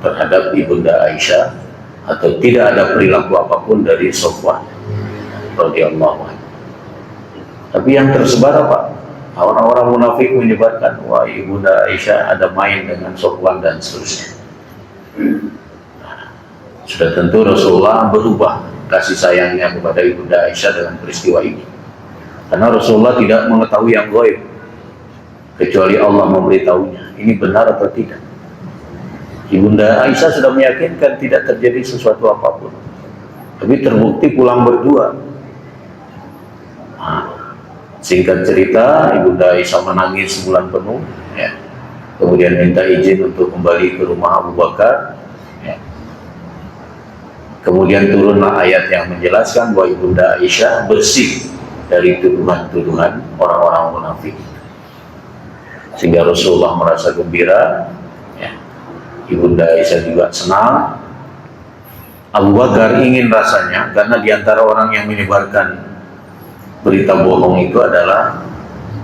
terhadap Ibunda Aisyah atau tidak ada perilaku apapun dari Sofwan radhiyallahu anhu. Tapi yang tersebar apa? Orang-orang munafik menyebarkan, wah Ibunda Aisyah ada main dengan Sofwan dan seterusnya. Sudah tentu Rasulullah berubah kasih sayangnya kepada Ibunda Aisyah dengan peristiwa ini. Karena Rasulullah tidak mengetahui yang gaib, kecuali Allah memberitahunya. Ini benar atau tidak? Ibunda Aisyah sudah meyakinkan tidak terjadi sesuatu apapun, tapi terbukti pulang berdua. Singkat cerita, Ibunda Aisyah menangis sebulan penuh, ya. Kemudian minta izin untuk kembali ke rumah Abu Bakar, ya. Kemudian turunlah ayat yang menjelaskan bahwa Ibunda Aisyah bersih dari tuduhan-tuduhan orang-orang munafik, sehingga Rasulullah merasa gembira, ya. Ibunda Aisyah juga senang. Abu Bakar ingin rasanya, karena diantara orang yang menyebarkan berita bohong itu adalah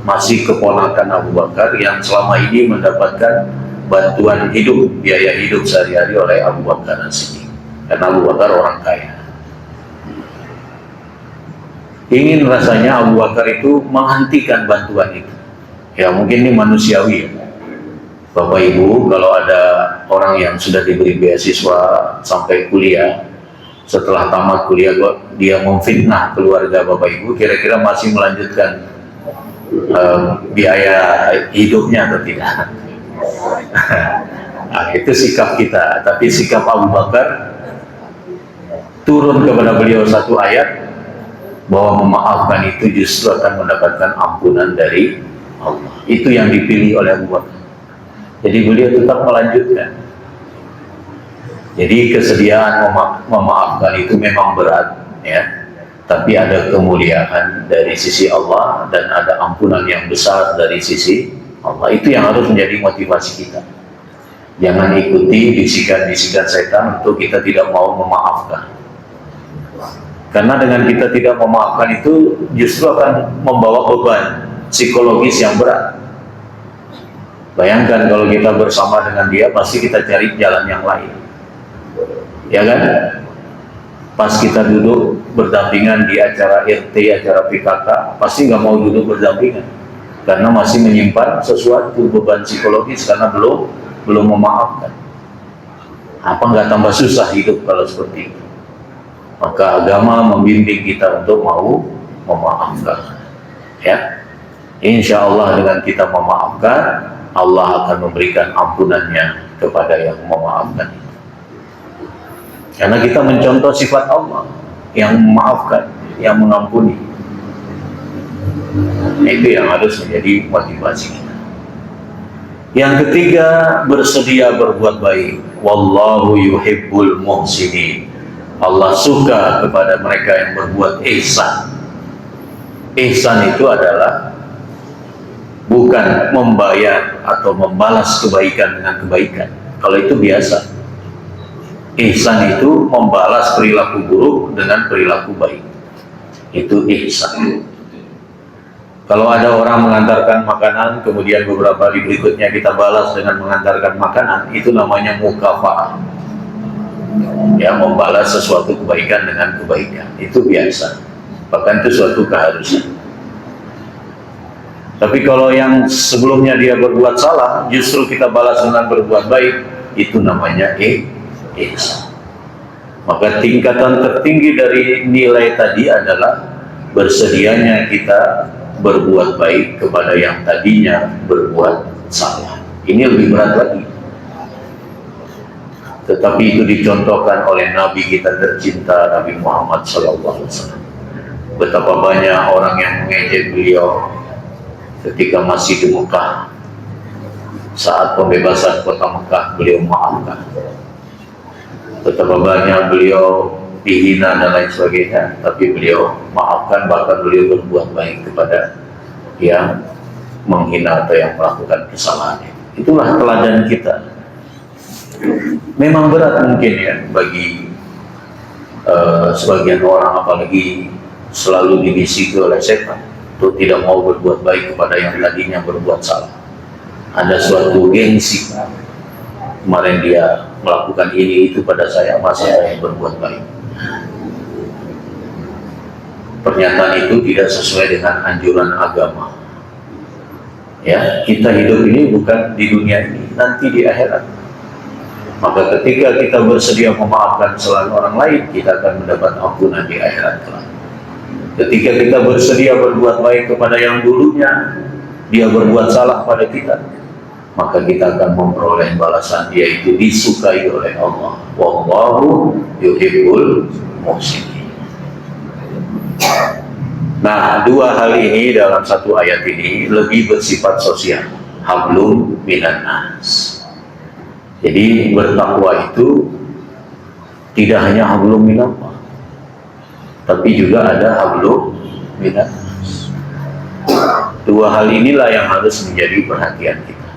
masih keponakan Abu Bakar yang selama ini mendapatkan bantuan hidup, biaya hidup sehari-hari oleh Abu Bakar As-Siddiq, karena Abu Bakar orang kaya. Ingin rasanya Abu Bakar itu menghentikan bantuan itu. Ya mungkin ini manusiawi, ya. Bapak Ibu, kalau ada orang yang sudah diberi beasiswa sampai kuliah, setelah tamat kuliah dia memfitnah keluarga Bapak Ibu, kira-kira masih melanjutkan biaya hidupnya atau tidak? Nah, itu sikap kita. Tapi sikap Abu Bakar, turun kepada beliau satu ayat bahwa memaafkan itu justru akan mendapatkan ampunan dari Allah. Itu yang dipilih oleh Abu Bakar. Jadi beliau tetap melanjutkan. Jadi kesediaan memaafkan itu memang berat, ya. Tapi ada kemuliaan dari sisi Allah dan ada ampunan yang besar dari sisi Allah. Itu yang harus menjadi motivasi kita. Jangan ikuti bisikan-bisikan setan untuk kita tidak mau memaafkan. Karena dengan kita tidak memaafkan itu justru akan membawa beban psikologis yang berat. Bayangkan kalau kita bersama dengan dia, pasti kita cari jalan yang lain. Ya kan? Pas kita duduk berdampingan di acara RT, acara PKK, pasti nggak mau duduk berdampingan. Karena masih menyimpan sesuatu beban psikologis karena belum memaafkan. Apa nggak tambah susah hidup kalau seperti itu? Maka agama membimbing kita untuk mau memaafkan. Ya, insya Allah dengan kita memaafkan, Allah akan memberikan ampunannya kepada yang memaafkan. Karena kita mencontoh sifat Allah yang memaafkan, yang mengampuni. Itu yang harus menjadi motivasi kita. Yang ketiga, bersedia berbuat baik. Wallahu yuhibbul muhsinin. Allah suka kepada mereka yang berbuat ihsan. Ihsan itu adalah bukan membayar atau membalas kebaikan dengan kebaikan. Kalau itu biasa. Ihsan itu membalas perilaku buruk dengan perilaku baik. Itu ihsan. Kalau ada orang mengantarkan makanan, kemudian beberapa hari berikutnya kita balas dengan mengantarkan makanan, itu namanya mukafa'ah. Ya, membalas sesuatu kebaikan dengan kebaikan. Itu biasa. Bahkan itu suatu keharusan. Tapi kalau yang sebelumnya dia berbuat salah, justru kita balas dengan berbuat baik, itu namanya ihsan. Maka tingkatan tertinggi dari nilai tadi adalah bersedianya kita berbuat baik kepada yang tadinya berbuat salah. Ini lebih berat lagi. Tetapi itu dicontohkan oleh Nabi kita tercinta, Nabi Muhammad SAW. Betapa banyak orang yang mengejek beliau ketika masih di Mekah. Saat pembebasan kota Mekah, beliau maafkan. Betapa banyak beliau dihina dan lain sebagainya, tapi beliau maafkan, bahkan beliau berbuat baik kepada yang menghina atau yang melakukan kesalahan. Itulah teladan kita. Memang berat mungkin ya bagi sebagian orang, apalagi selalu dibisiki oleh setan untuk tidak mau berbuat baik kepada yang tadinya berbuat salah. Ada suatu gengsi, kemarin dia melakukan ini itu pada saya, masa saya berbuat baik. Pernyataan itu tidak sesuai dengan anjuran agama. Ya, kita hidup ini bukan di dunia ini, nanti di akhirat. Maka ketika kita bersedia memaafkan kesalahan orang lain, kita akan mendapat ampunan di akhirat kelak. Ketika kita bersedia berbuat baik kepada yang dulunya dia berbuat salah pada kita, maka kita akan memperoleh balasan, yaitu disukai oleh Allah. Wallahu yuhibbul muhsinin. Nah, dua hal ini dalam satu ayat ini lebih bersifat sosial. Hablum minan nas. Jadi bertakwa itu tidak hanya hablum minallah, tapi juga ada hablum minan nas. Dua hal inilah yang harus menjadi perhatian kita.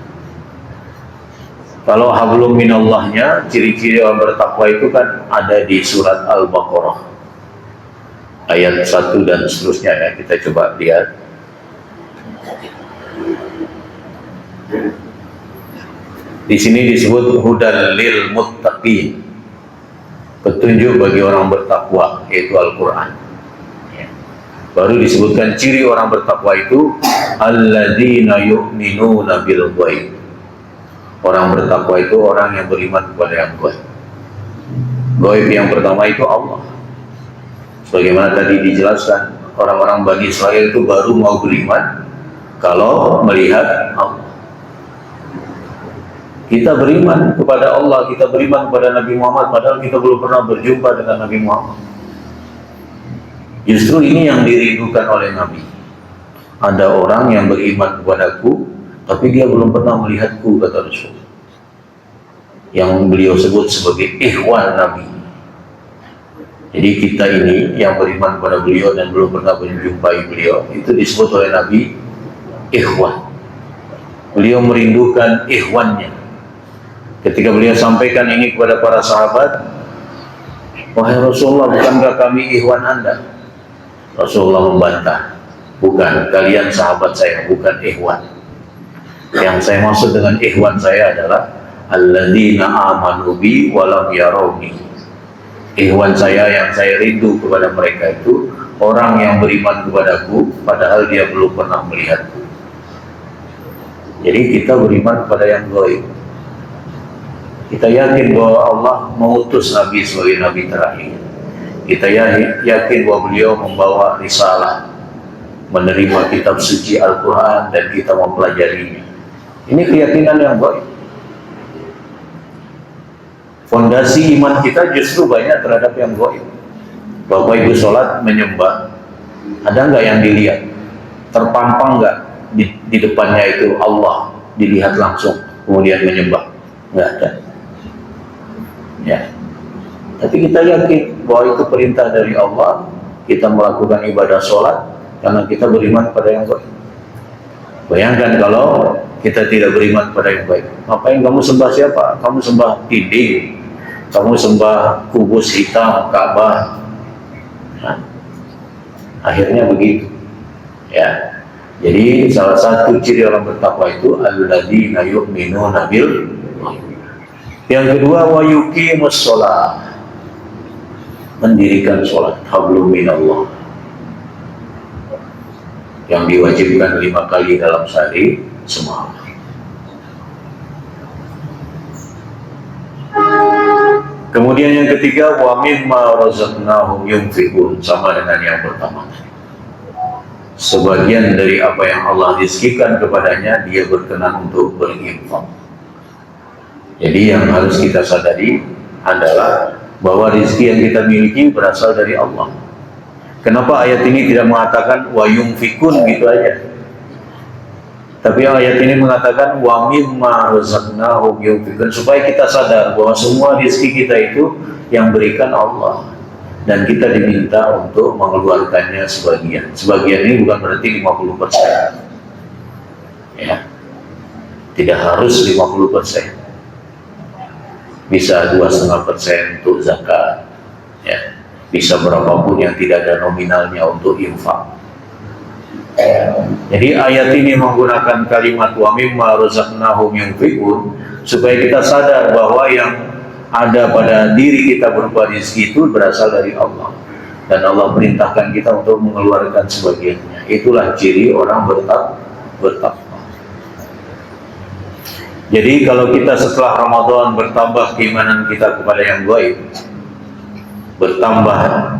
Kalau hablum minallahnya, ciri-ciri orang bertakwa itu kan ada di surat Al-Baqarah ayat 1 dan seterusnya ya. Kita coba lihat. Di sini disebut hudal lil muttaqin, petunjuk bagi orang bertakwa, yaitu Al-Quran. Ya. Baru disebutkan ciri orang bertakwa itu alladzina yu'minuna bil ghaib. Orang bertakwa itu orang yang beriman kepada yang gaib. Gaib yang pertama itu Allah. Sebagaimana tadi dijelaskan, orang-orang Bani Israel itu baru mau beriman kalau melihat Allah. Kita beriman kepada Allah, kita beriman kepada Nabi Muhammad, padahal kita belum pernah berjumpa dengan Nabi Muhammad. Justru ini yang dirindukan oleh Nabi. Ada orang yang beriman kepadaku, tapi dia belum pernah melihatku, kata Rasul. Yang beliau sebut sebagai ikhwan Nabi. Jadi kita ini yang beriman kepada beliau dan belum pernah menjumpai beliau, itu disebut oleh Nabi ikhwan. Beliau merindukan ikhwannya. Ketika beliau sampaikan ini kepada para sahabat, wahai Rasulullah, bukankah kami ikhwan Anda? Rasulullah membantah, bukan, kalian sahabat saya, bukan ikhwan. Yang saya maksud dengan ikhwan saya adalah alladzina amanu bi walam yarawni. Ikhwan saya yang saya rindu kepada mereka itu orang yang beriman kepadaku padahal dia belum pernah melihatku. Jadi kita beriman kepada yang gaib. Kita yakin bahwa Allah mengutus Nabi sebagai Nabi terakhir. Kita yakin bahwa beliau membawa risalah, menerima kitab suci Al-Quran dan kita mempelajarinya. Ini keyakinan yang baik. Fondasi iman kita justru banyak terhadap yang gaib. Bapak Ibu sholat menyembah, ada nggak yang dilihat? Terpampang nggak di depannya itu Allah, dilihat langsung kemudian menyembah? Nggak ada. Ya. Tapi kita yakin bahwa itu perintah dari Allah. Kita melakukan ibadah sholat karena kita beriman pada yang baik. Bayangkan kalau kita tidak beriman pada yang baik. Ngapain kamu sembah siapa? Kamu sembah dinding, kamu sembah kubus hitam Ka'bah. Nah, akhirnya begitu. Ya. Jadi salah satu ciri orang bertakwa itu alladzina yu'minuna bil. Yang kedua, wa yuqimus shalah, mendirikan sholat, hablum minallah, yang diwajibkan 5 kali dalam sehari semalam. Kemudian yang ketiga, wa mimma razaqnahum yunfiqun, sama dengan yang pertama. Sebagian dari apa yang Allah rizkikan kepadanya, dia berkenan untuk berinfak. Jadi yang harus kita sadari adalah bahwa rezeki yang kita miliki berasal dari Allah. Kenapa ayat ini tidak mengatakan wa yunfikun gitu aja? Tapi ayat ini mengatakan wa mimma razaqnahum yunfikun, supaya kita sadar bahwa semua rezeki kita itu yang berikan Allah dan kita diminta untuk mengeluarkannya sebagian. Sebagian ini bukan berarti 50%. Ya. Tidak harus 50%. Bisa 2,5% untuk zakat, ya. Bisa berapapun yang tidak ada nominalnya untuk infak. Jadi ayat ini menggunakan kalimat wa mimma razaqnahum yunfiqun supaya kita sadar bahwa yang ada pada diri kita berupa rezeki itu berasal dari Allah, dan Allah perintahkan kita untuk mengeluarkan sebagiannya. Itulah ciri orang bertakwa. Jadi kalau kita setelah Ramadan bertambah keimanan kita kepada yang gaib, bertambah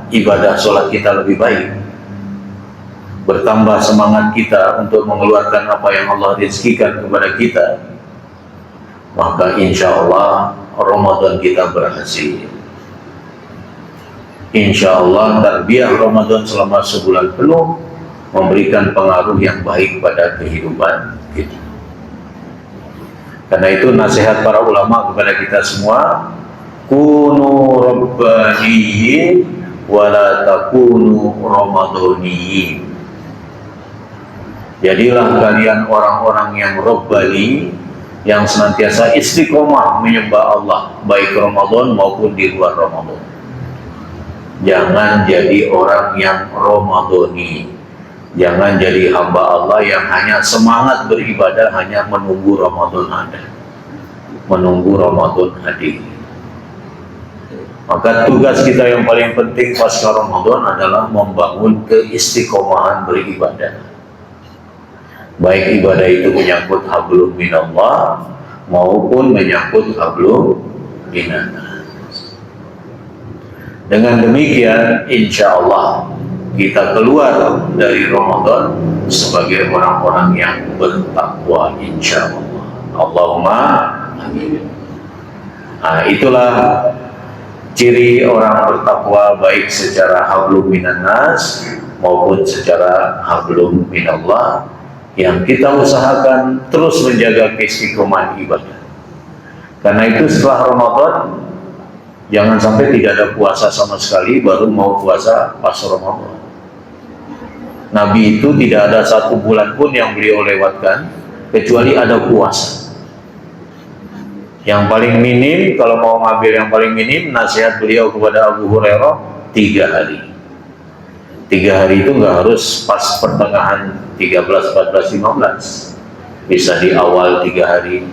ibadah sholat kita lebih baik, bertambah semangat kita untuk mengeluarkan apa yang Allah rezekikan kepada kita, maka insya Allah Ramadan kita berhasil. Insya Allah tarbiyah Ramadan selama sebulan penuh memberikan pengaruh yang baik pada kehidupan kita. Karena itu nasihat para ulama kepada kita semua, kunu rabbaniyin wala takunu ramadaniyin. Jadilah kalian orang-orang yang rabbani, yang senantiasa istiqomah menyembah Allah baik Ramadan maupun di luar Ramadan. Jangan jadi orang yang ramadani. Jangan jadi hamba Allah yang hanya semangat beribadah hanya menunggu Ramadan ada, menunggu Ramadan hadir. Maka tugas kita yang paling penting pasca Ramadan adalah membangun keistiqomahan beribadah. Baik ibadah itu menyangkut hablum minallah maupun menyangkut hablum minannas. Dengan demikian, insya Allah kita keluar dari Ramadan sebagai orang-orang yang bertakwa, insya Allah. Allahumma amin. Nah, itulah ciri orang bertakwa baik secara hablum minannas maupun secara hablum minallah, yang kita usahakan terus menjaga keistiqomahan ibadah. Karena itu setelah Ramadan jangan sampai tidak ada puasa sama sekali baru mau puasa pas Ramadan. Nabi itu tidak ada satu bulan pun yang beliau lewatkan kecuali ada puasa. Yang paling minim, kalau mau ngambil yang paling minim, nasihat beliau kepada Abu Hurairah 3 hari. 3 hari itu nggak harus pas pertengahan 13, 14, 15. Bisa di awal 3 hari,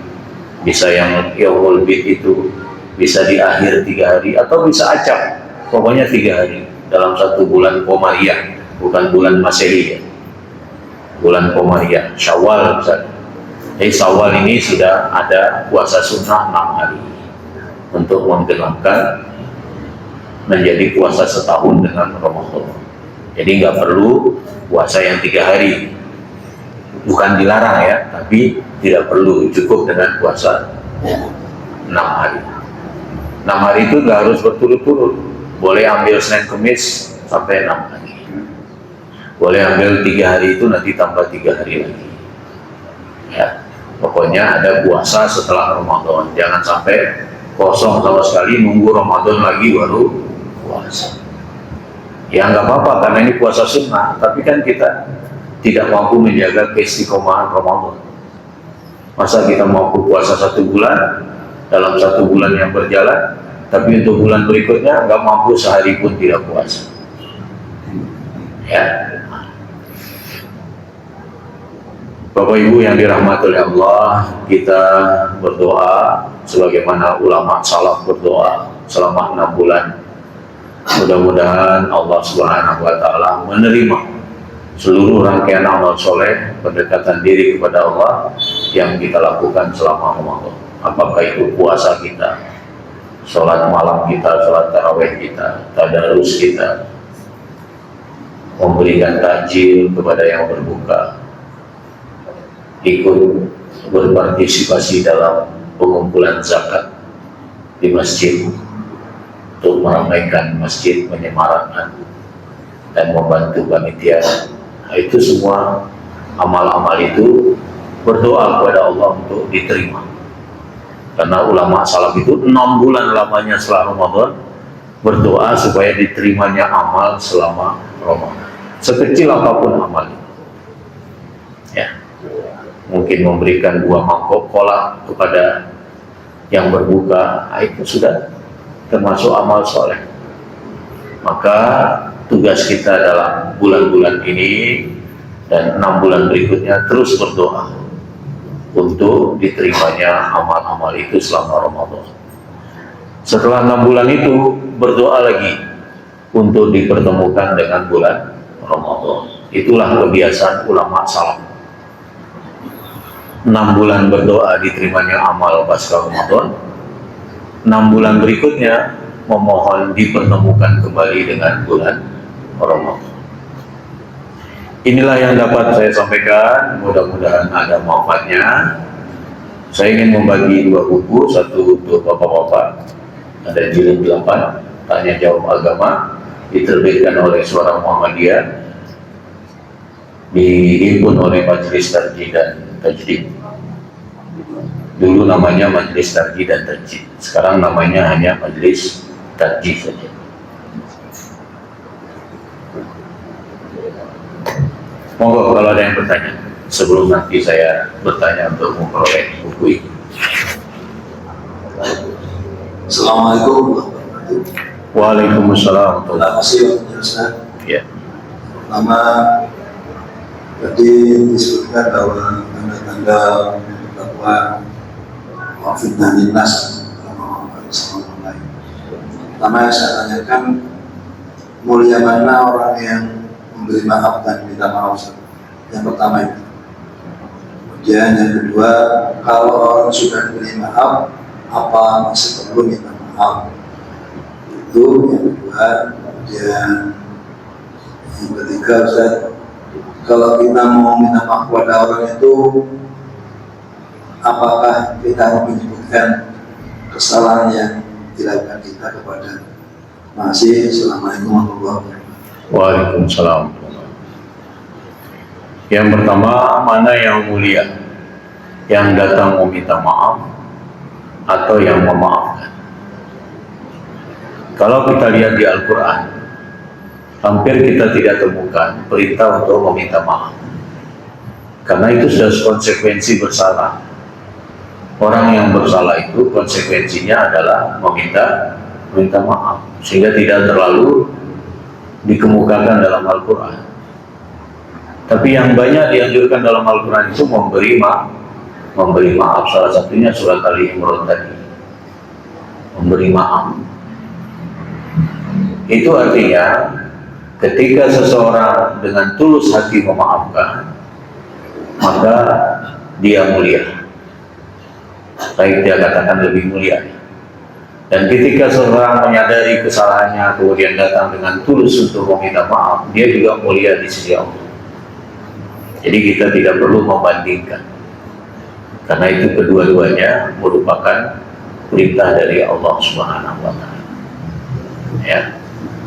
bisa yang Yaumul Bid itu, bisa di akhir 3 hari, atau bisa acak. Pokoknya 3 hari dalam 1 bulan Komariah, bukan bulan Masehi ya. Bulan Komariah, Syawal misalnya. Jadi Syawal ini sudah ada puasa sunnah 6 hari untuk menggenapkan menjadi puasa setahun dengan Ramadan. Jadi nggak perlu puasa yang 3 hari, bukan dilarang ya, tapi tidak perlu, cukup dengan puasa 6 hari. 6 hari itu nggak harus berturut-turut, boleh ambil Senin Kemis sampai 6 hari, boleh ambil 3 hari itu nanti tambah 3 hari lagi ya. Pokoknya ada puasa setelah Ramadan, jangan sampai kosong sama sekali nunggu Ramadan lagi baru puasa. Ya nggak apa-apa karena ini puasa sunnah, tapi kan kita tidak mampu menjaga keistiqomahan Ramadan. Masa kita mampu puasa 1 bulan dalam 1 bulan yang berjalan, tapi untuk bulan berikutnya nggak mampu sehari pun tidak puasa ya. Bapak Ibu yang dirahmati oleh Allah, kita berdoa sebagaimana ulama salaf berdoa selama 6 bulan. Mudah-mudahan Allah Subhanahu wa Ta'ala menerima seluruh rangkaian amal soleh pendekatan diri kepada Allah yang kita lakukan selama Ramadan. Apakah itu puasa kita, sholat malam kita, sholat tarawih kita, tadarus kita, memberikan takjil kepada yang berbuka, ikut berpartisipasi dalam pengumpulan zakat di masjid untuk meramaikan masjid, menyemarakkan dan membantu panitia. Nah, itu semua amal-amal itu berdoa kepada Allah untuk diterima. Karena ulama salaf itu 6 bulan lamanya setelah Ramadan berdoa supaya diterimanya amal selama Ramadan, sekecil apapun amal itu ya. Mungkin memberikan 2 mangkok kolak kepada yang berbuka, itu sudah termasuk amal soleh. Maka tugas kita dalam bulan-bulan ini dan 6 bulan berikutnya terus berdoa untuk diterimanya amal-amal itu selama Ramadan. Setelah 6 bulan itu berdoa lagi untuk dipertemukan dengan bulan Ramadan. Itulah kebiasaan ulama salaf. 6 bulan berdoa diterimanya amal pasca Ramadan, 6 bulan berikutnya memohon dipertemukan kembali dengan bulan Ramadan. Inilah yang dapat saya sampaikan, mudah-mudahan ada manfaatnya. Saya ingin membagi 2 buku, satu untuk bapak-bapak, ada jilid 8, Tanya Jawab Agama, diterbitkan oleh Suara Muhammadiyah, dihimpun oleh Majelis Tarjih dan Tajdid. Dulu namanya Majelis Tarjih dan Tajdid, sekarang namanya hanya Majelis Tarjih saja. Monggo kalau ada yang bertanya sebelum nanti saya bertanya untuk memperoleh buku ini. Assalamualaikum warahmatullahi wabarakatuh. Waalaikumsalam. Terima kasih Ustaz. Ya. Pertama, tadi disebutkan bahwa tanda-tanda bahwa fitnah linnas sama orang lain. Pertama yang saya tanyakan, mulia mana orang yang memberi maaf dan minta maaf? Yang pertama itu. Kemudian yang kedua, kalau orang sudah beri maaf, apa masih perlu minta maaf? Itu yang kedua. Kemudian yang ketiga, Ustaz, kalau kita mau minta maaf kepada orang itu, apakah kita menyebutkan kesalahan yang dilakukan kita kepada masih? Assalamualaikum warahmatullahi wabarakatuh. Waalaikumsalam. Yang pertama, mana yang mulia? Yang datang meminta maaf atau yang memaafkan? Kalau kita lihat di Al-Quran, hampir kita tidak temukan perintah untuk meminta maaf, karena itu sudah konsekuensi bersalah. orang yang bersalah itu konsekuensinya adalah minta maaf, sehingga tidak terlalu dikemukakan dalam Al-Quran. Tapi yang banyak dianjurkan dalam Al-Quran itu memberi maaf. Salah satunya surat Ali Imran tadi, memberi maaf. Itu artinya ketika seseorang dengan tulus hati memaafkan, maka dia mulia. Baik, dia katakan lebih mulia. Dan ketika seseorang menyadari kesalahannya kemudian datang dengan tulus untuk meminta maaf, dia juga mulia di sisi Allah. Jadi kita tidak perlu membandingkan, karena itu kedua-duanya merupakan perintah dari Allah Subhanahu wa Ta'ala. Ya.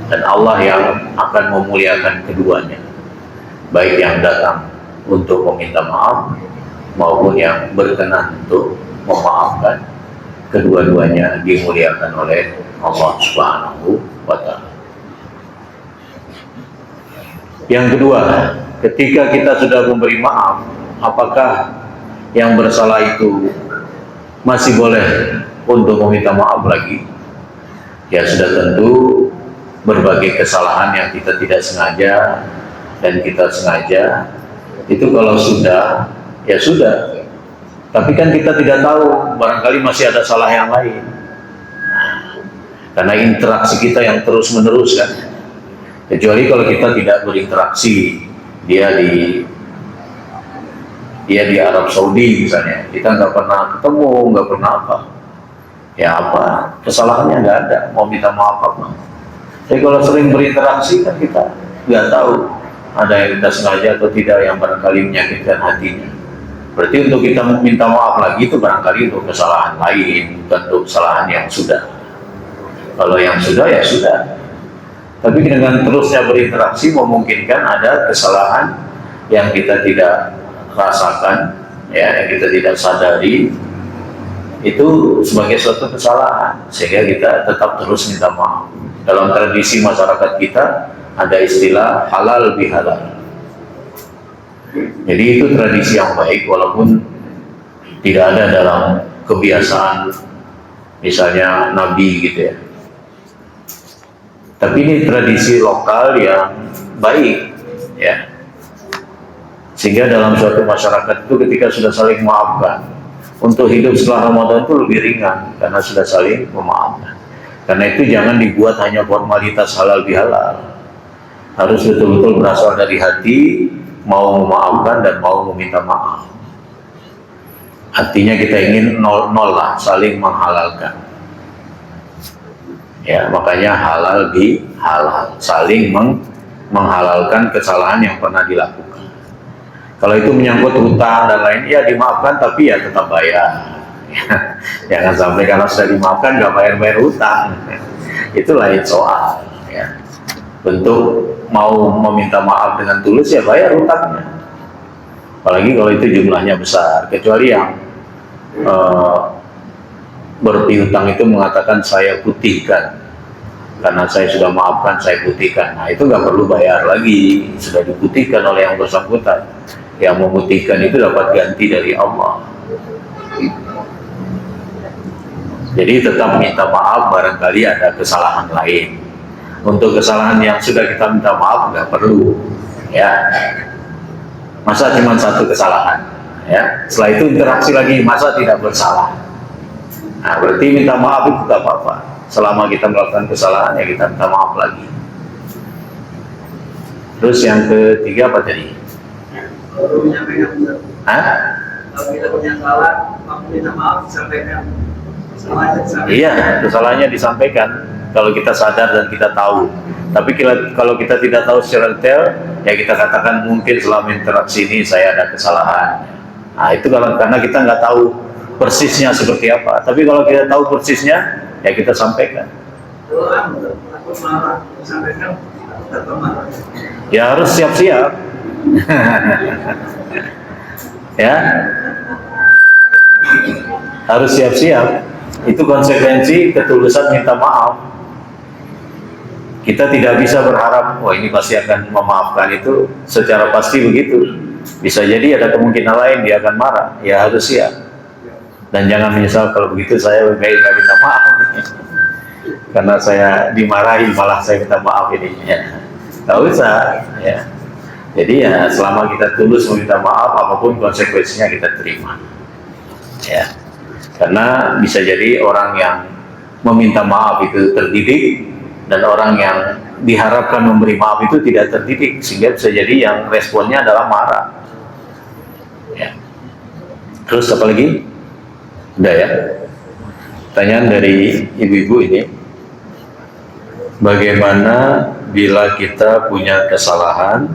Dan Allah yang akan memuliakan keduanya, baik yang datang untuk meminta maaf maupun yang berkenan untuk memaafkan. Kedua-duanya dimuliakan oleh Allah Subhanahu wa Ta'ala. Yang kedua, ketika kita sudah memberi maaf, apakah yang bersalah itu masih boleh untuk meminta maaf lagi? Ya sudah tentu berbagai kesalahan yang kita tidak sengaja dan kita sengaja, itu kalau sudah, ya sudah. Tapi kan kita tidak tahu, barangkali masih ada salah yang lain. Karena interaksi kita yang terus menerus kan. Kecuali kalau kita tidak berinteraksi, dia di Arab Saudi misalnya, kita nggak pernah ketemu, nggak pernah apa. Ya apa, kesalahannya nggak ada, mau minta maaf apa. Tapi kalau sering berinteraksi kan kita nggak tahu ada yang kita sengaja atau tidak yang barangkali menyakitkan hatinya. Berarti untuk kita minta maaf lagi itu barangkali untuk kesalahan lain, bukan untuk kesalahan yang sudah. Kalau yang sudah ya sudah. Tapi dengan terusnya berinteraksi memungkinkan ada kesalahan yang kita tidak rasakan, ya, yang kita tidak sadari, itu sebagai suatu kesalahan, sehingga kita tetap terus minta maaf. Dalam tradisi masyarakat kita ada istilah halal bihalal. Jadi itu tradisi yang baik, walaupun tidak ada dalam kebiasaan misalnya Nabi gitu ya. Tapi ini tradisi lokal yang baik, ya. Sehingga dalam suatu masyarakat itu ketika sudah saling memaafkan, untuk hidup setelah Ramadan itu lebih ringan karena sudah saling memaafkan. Karena itu jangan dibuat hanya formalitas halal bihalal. Harus betul-betul berasal dari hati, mau memaafkan dan mau meminta maaf. Artinya kita ingin nol lah, saling menghalalkan. Ya, makanya halal bihalal, saling menghalalkan kesalahan yang pernah dilakukan. Kalau itu menyangkut hutang dan lain, ya dimaafkan tapi ya tetap bayar. Jangan sampai kalau sudah dimaafkan nggak bayar hutang. Itu lain soal. Ya. Bentuk mau meminta maaf dengan tulus ya bayar hutangnya. Apalagi kalau itu jumlahnya besar. Kecuali yang berpiutang itu mengatakan saya putihkan, karena saya sudah maafkan saya putihkan. Nah itu nggak perlu bayar lagi, sudah diputihkan oleh yang bersangkutan. Yang memutihkan itu dapat ganti dari Allah. Jadi tetap minta maaf barangkali ada kesalahan lain. Untuk kesalahan yang sudah kita minta maaf nggak perlu, ya. Masa cuma satu kesalahan, ya. Setelah itu interaksi lagi, masa tidak bersalah. Nah, berarti minta maaf itu tidak apa-apa. Selama kita melakukan kesalahan, ya kita minta maaf lagi. Terus yang ketiga apa tadi? Kalau menyampaikan, kalau kita punya salah, minta maaf disampaikan. Iya, kesalahannya disampaikan kalau kita sadar dan kita tahu. Tapi kalau kita tidak tahu secara detail, ya kita katakan mungkin selama interaksi ini saya ada kesalahan. Nah itu karena kita nggak tahu persisnya seperti apa. Tapi kalau kita tahu persisnya, ya kita sampaikan. Ya harus siap-siap. Ya, harus siap-siap. Itu konsekuensi ketulusan minta maaf. Kita tidak bisa berharap, wah ini pasti akan memaafkan itu secara pasti begitu. Bisa jadi ada kemungkinan lain dia akan marah. Ya harus siap. Dan jangan menyesal kalau begitu saya lebih baik nggak minta maaf. Karena saya dimarahi malah saya minta maaf ini. Ya. Nggak usah. Ya. Jadi ya selama kita tulus meminta maaf, apapun konsekuensinya kita terima. Ya. Karena bisa jadi orang yang meminta maaf itu terdidik dan orang yang diharapkan memberi maaf itu tidak terdidik, sehingga bisa jadi yang responnya adalah marah. Ya. Terus apa lagi? Udah ya. Pertanyaan dari ibu-ibu ini, bagaimana bila kita punya kesalahan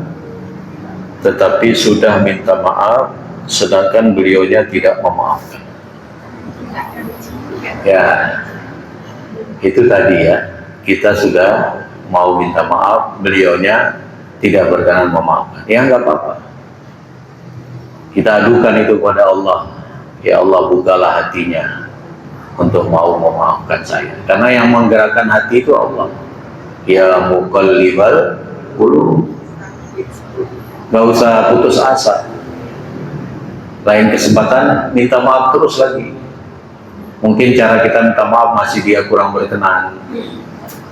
tetapi sudah minta maaf sedangkan beliaunya tidak memaafkan? Ya, itu tadi ya, kita sudah mau minta maaf, beliaunya tidak berkenan memaafkan. Ya nggak apa-apa, kita adukan itu kepada Allah. Ya Allah, bukalah hatinya untuk mau memaafkan saya, karena yang menggerakkan hati itu Allah. Ya muqallibal qulub, nggak usah putus asa. Lain kesempatan minta maaf terus lagi. Mungkin cara kita minta maaf masih dia kurang berkenan,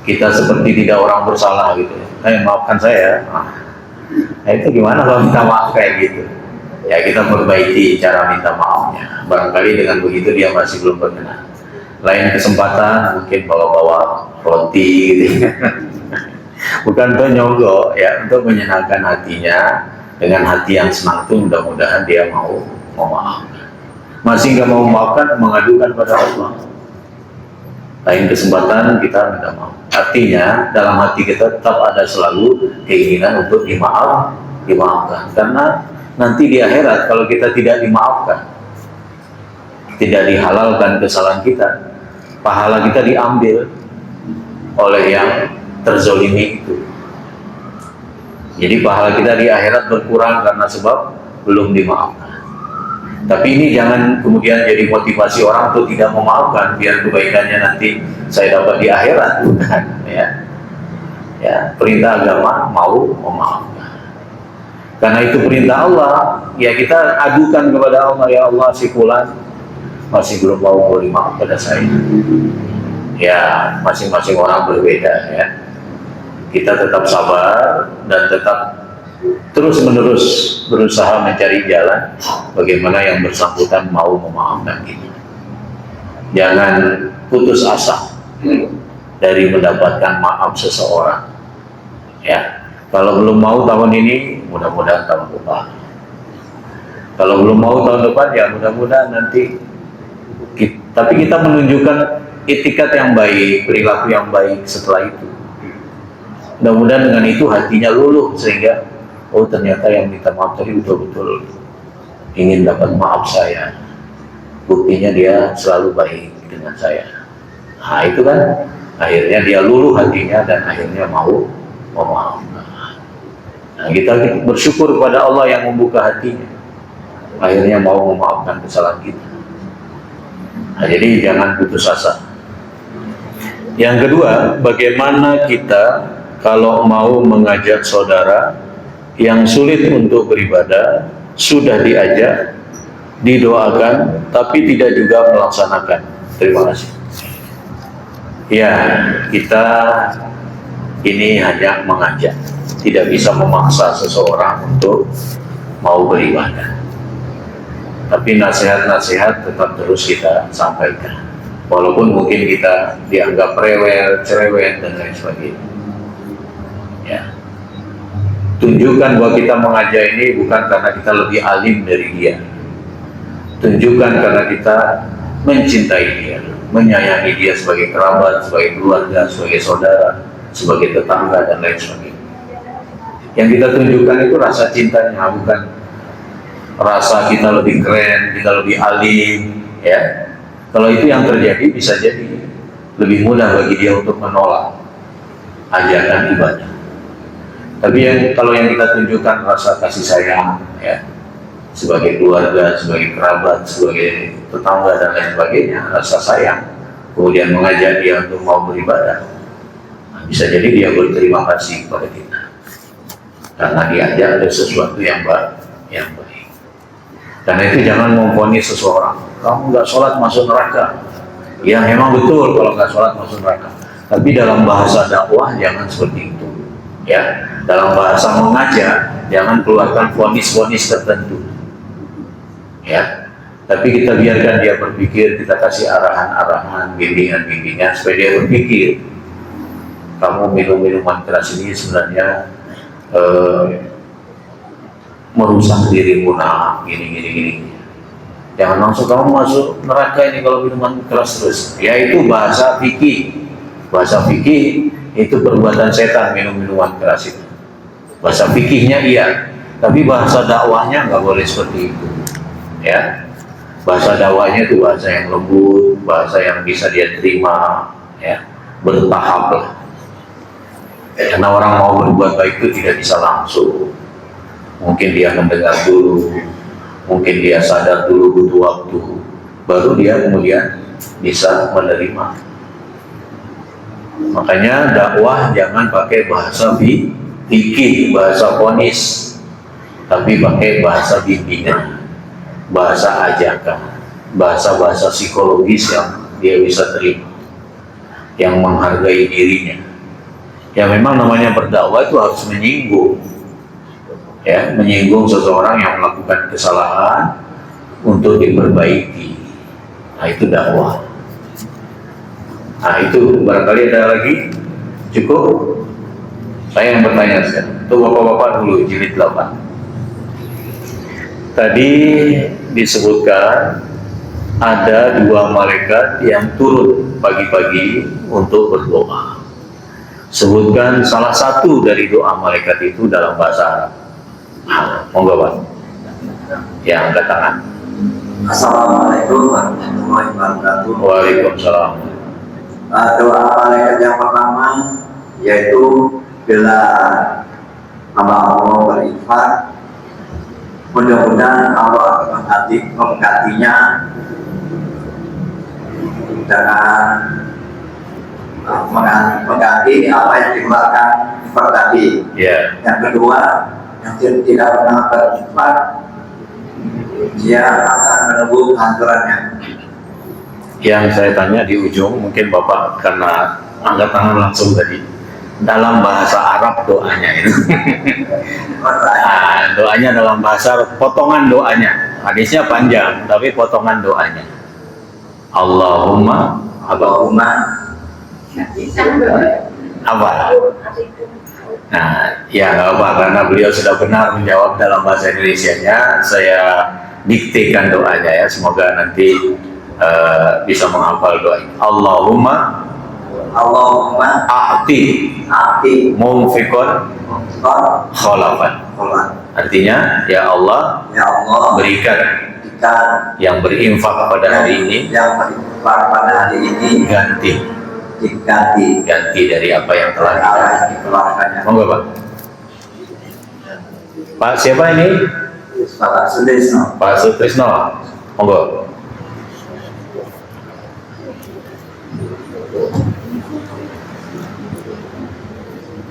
kita seperti tidak orang bersalah gitu. Maafkan saya. Nah itu gimana kalau minta maaf kayak gitu? Ya kita perbaiki cara minta maafnya. Barangkali dengan begitu dia masih belum berkenan. Lain kesempatan mungkin bawa-bawa roti gitu. Bukan untuk nyogok ya, untuk menyenangkan hatinya. Dengan hati yang senang itu mudah-mudahan dia mau memaafkan. Masih nggak mau memaafkan, mengadukan pada Allah. Lain kesempatan kita minta maaf. Artinya dalam hati kita tetap ada selalu keinginan untuk dimaafkan. Karena nanti di akhirat kalau kita tidak dimaafkan, tidak dihalalkan kesalahan kita, pahala kita diambil oleh yang terzolimi itu. Jadi pahala kita di akhirat berkurang karena sebab belum dimaafkan. Tapi ini jangan kemudian jadi motivasi orang untuk tidak memaafkan biar kebaikannya nanti saya dapat di akhirat, bukan ya. Ya, perintah agama mau memaafkan. Karena itu perintah Allah, ya kita adukan kepada Allah, ya Allah si fulan masih belum mau beri maaf pada saya. Ya, masing-masing orang berbeda ya. Kita tetap sabar dan tetap terus-menerus berusaha mencari jalan bagaimana yang bersangkutan mau memaafkan kita. Jangan putus asa dari mendapatkan maaf seseorang. Ya, kalau belum mau tahun ini, mudah-mudahan tahun depan. Kalau belum mau tahun depan, ya mudah-mudahan nanti. Tapi kita menunjukkan etikat yang baik, perilaku yang baik setelah itu. Mudah-mudahan dengan itu hatinya luluh sehingga oh ternyata yang minta maaf tadi betul-betul ingin dapat maaf saya. Buktinya dia selalu baik dengan saya. Nah itu kan akhirnya dia luluh hatinya dan akhirnya mau memaafkan. Nah kita bersyukur kepada Allah yang membuka hatinya, akhirnya mau memaafkan kesalahan kita. Nah, jadi jangan putus asa. Yang kedua, bagaimana kita kalau mau mengajak saudara yang sulit untuk beribadah, sudah diajak, didoakan, tapi tidak juga melaksanakan. Terima kasih. Ya, kita ini hanya mengajak, tidak bisa memaksa seseorang untuk mau beribadah. Tapi nasihat-nasihat tetap terus kita sampaikan. Walaupun mungkin kita dianggap rewel, cerewet, dan lain sebagainya. Ya. Tunjukkan bahwa kita mengajak ini bukan karena kita lebih alim dari dia. Tunjukkan karena kita mencintai dia, menyayangi dia sebagai kerabat, sebagai keluarga, sebagai saudara, sebagai tetangga, dan lain sebagainya. Yang kita tunjukkan itu rasa cintanya, bukan rasa kita lebih keren, kita lebih alim, ya. Kalau itu yang terjadi, bisa jadi lebih mudah bagi dia untuk menolak ajakan ibadah. Tapi kalau yang kita tunjukkan rasa kasih sayang, ya, sebagai keluarga, sebagai kerabat, sebagai tetangga dan lain sebagainya, rasa sayang, kemudian mengajak dia untuk mau beribadah, nah, bisa jadi dia berterima kasih kepada kita karena diajak ada sesuatu yang baik. Karena itu jangan memvonis seseorang, kamu nggak sholat masuk neraka. Ya memang betul kalau nggak sholat masuk neraka. Tapi dalam bahasa dakwah jangan seperti itu. Ya, dalam bahasa mengajak jangan keluarkan vonis-vonis tertentu. Ya, tapi kita biarkan dia berpikir, kita kasih arahan-arahan, bimbingan-bimbingan supaya dia berpikir. Kamu minum minuman keras ini sebenarnya merusak dirimu, nah gini. Jangan langsung kamu masuk neraka ini kalau minuman keras terus. Ya itu bahasa fikih. Bahasa fikih itu perbuatan setan, minum minuman keras itu. Bahasa fikihnya iya, tapi bahasa dakwahnya nggak boleh seperti itu. Ya, bahasa dakwahnya itu bahasa yang lembut, bahasa yang bisa dia terima, ya, bertahap lah. Karena orang mau berbuat baik itu tidak bisa langsung. Mungkin dia mendengar dulu, mungkin dia sadar dulu, butuh waktu, baru dia kemudian bisa menerima. Makanya dakwah jangan pakai bahasa fikih, bahasa vonis, tapi pakai bahasa bimbingan, bahasa ajakan, bahasa psikologis yang dia bisa terima, yang menghargai dirinya. Ya memang namanya berdakwah itu harus menyinggung, ya, menyinggung seseorang yang melakukan kesalahan untuk diperbaiki. Nah itu dakwah. Nah itu barangkali ada lagi, cukup. Saya yang bertanya sekarang. Itu bapak-bapak dulu jilid 8. Tadi disebutkan ada 2 malaikat yang turun pagi-pagi untuk berdoa. Sebutkan salah satu dari doa malaikat itu dalam bahasa Arab. Monggo Pak. Ya, angkat tangan. Assalamualaikum warahmatullahi wabarakatuh. Waalaikumsalam. Doa malaikat yang pertama yaitu bila hamba Allah berinfak, mudah-mudahan Allah akan menggantinya dengan mengganti apa yang dikeluarkan infak tadi. Ya. Yang kedua, yang tidak pernah berinfak, dia akan menunggu kehancurannya. Yang saya tanya di ujung, mungkin Bapak karena angkat tangan langsung tadi, dalam bahasa Arab doanya itu. Nah, doanya dalam bahasa Arab, potongan doanya. Hadisnya panjang, tapi potongan doanya. Allahumma apa? Nah, ya nggak apa, karena beliau sudah benar menjawab dalam bahasa Indonesianya. Saya diktekan doanya ya, semoga nanti bisa menghafal doa ini. Allahumma a'ti mumfikon kholafan. Artinya, ya Allah berikan yang berinfak pada hari ini ganti dari apa yang telah dikeluarkannya. Monggo Pak. Pak siapa ini? Pak Sutrisno. Monggo.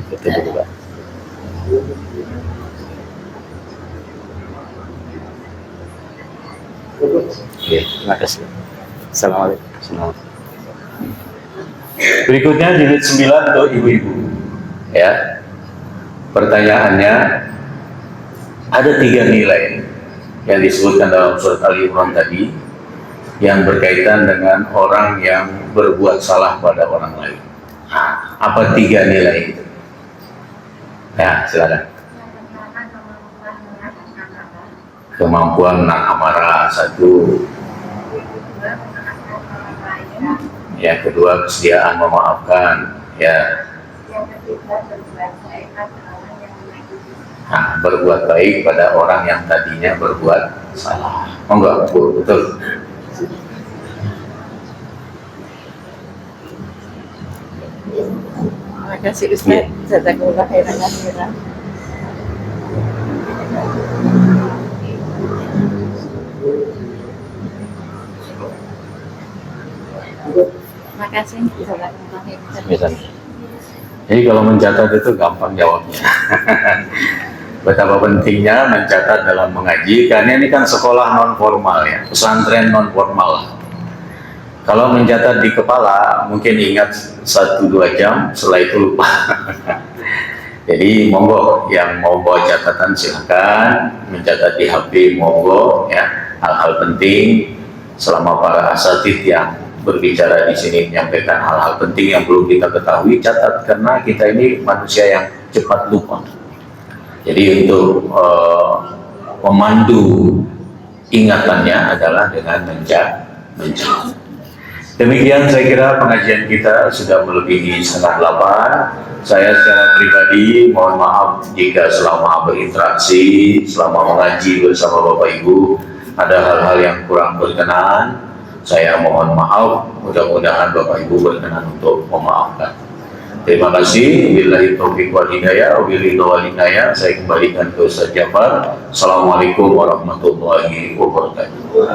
Betul dulu Pak. Oke, terima kasih. Assalamualaikum. Berikutnya jilid 9 untuk ibu-ibu. Ya. Pertanyaannya, ada 3 nilai yang disebutkan dalam surat Ali Imran tadi yang berkaitan dengan orang yang berbuat salah pada orang lain. Apa 3 nilai itu? Ya, silakan. Kemampuan menahan amarah 1. Ya, kedua kesediaan memaafkan. Ya. Nah, berbuat baik pada orang yang tadinya berbuat salah. Enggak, betul. Terima kasih Ustaz. Jazakumullah khairan katsiran. Terima kasih. Jazakumullah khairan. Jadi kalau mencatat itu gampang jawabnya. betapa pentingnya mencatat dalam mengaji, karena ini kan sekolah non formal ya, pesantren non formal. Kalau mencatat di kepala mungkin ingat 1-2 jam, setelah itu lupa. Jadi monggo yang mau bawa catatan silahkan, mencatat di HP monggo ya, hal-hal penting. Selama para asatidz yang berbicara di sini menyampaikan hal-hal penting yang belum kita ketahui, catat, karena kita ini manusia yang cepat lupa. Jadi untuk memandu ingatannya adalah dengan mencatat. Demikian saya kira pengajian kita sudah melebihi 7:30. Saya secara pribadi mohon maaf jika selama berinteraksi, selama mengaji bersama Bapak Ibu ada hal-hal yang kurang berkenan. Saya mohon maaf, mudah-mudahan Bapak Ibu berkenan untuk memaafkan. Terima kasih. Billahi taufiq wal hidayah, wabillahi wal hidayah. Saya kembalikan ke Ustaz Jafar. Assalamualaikum warahmatullahi wabarakatuh.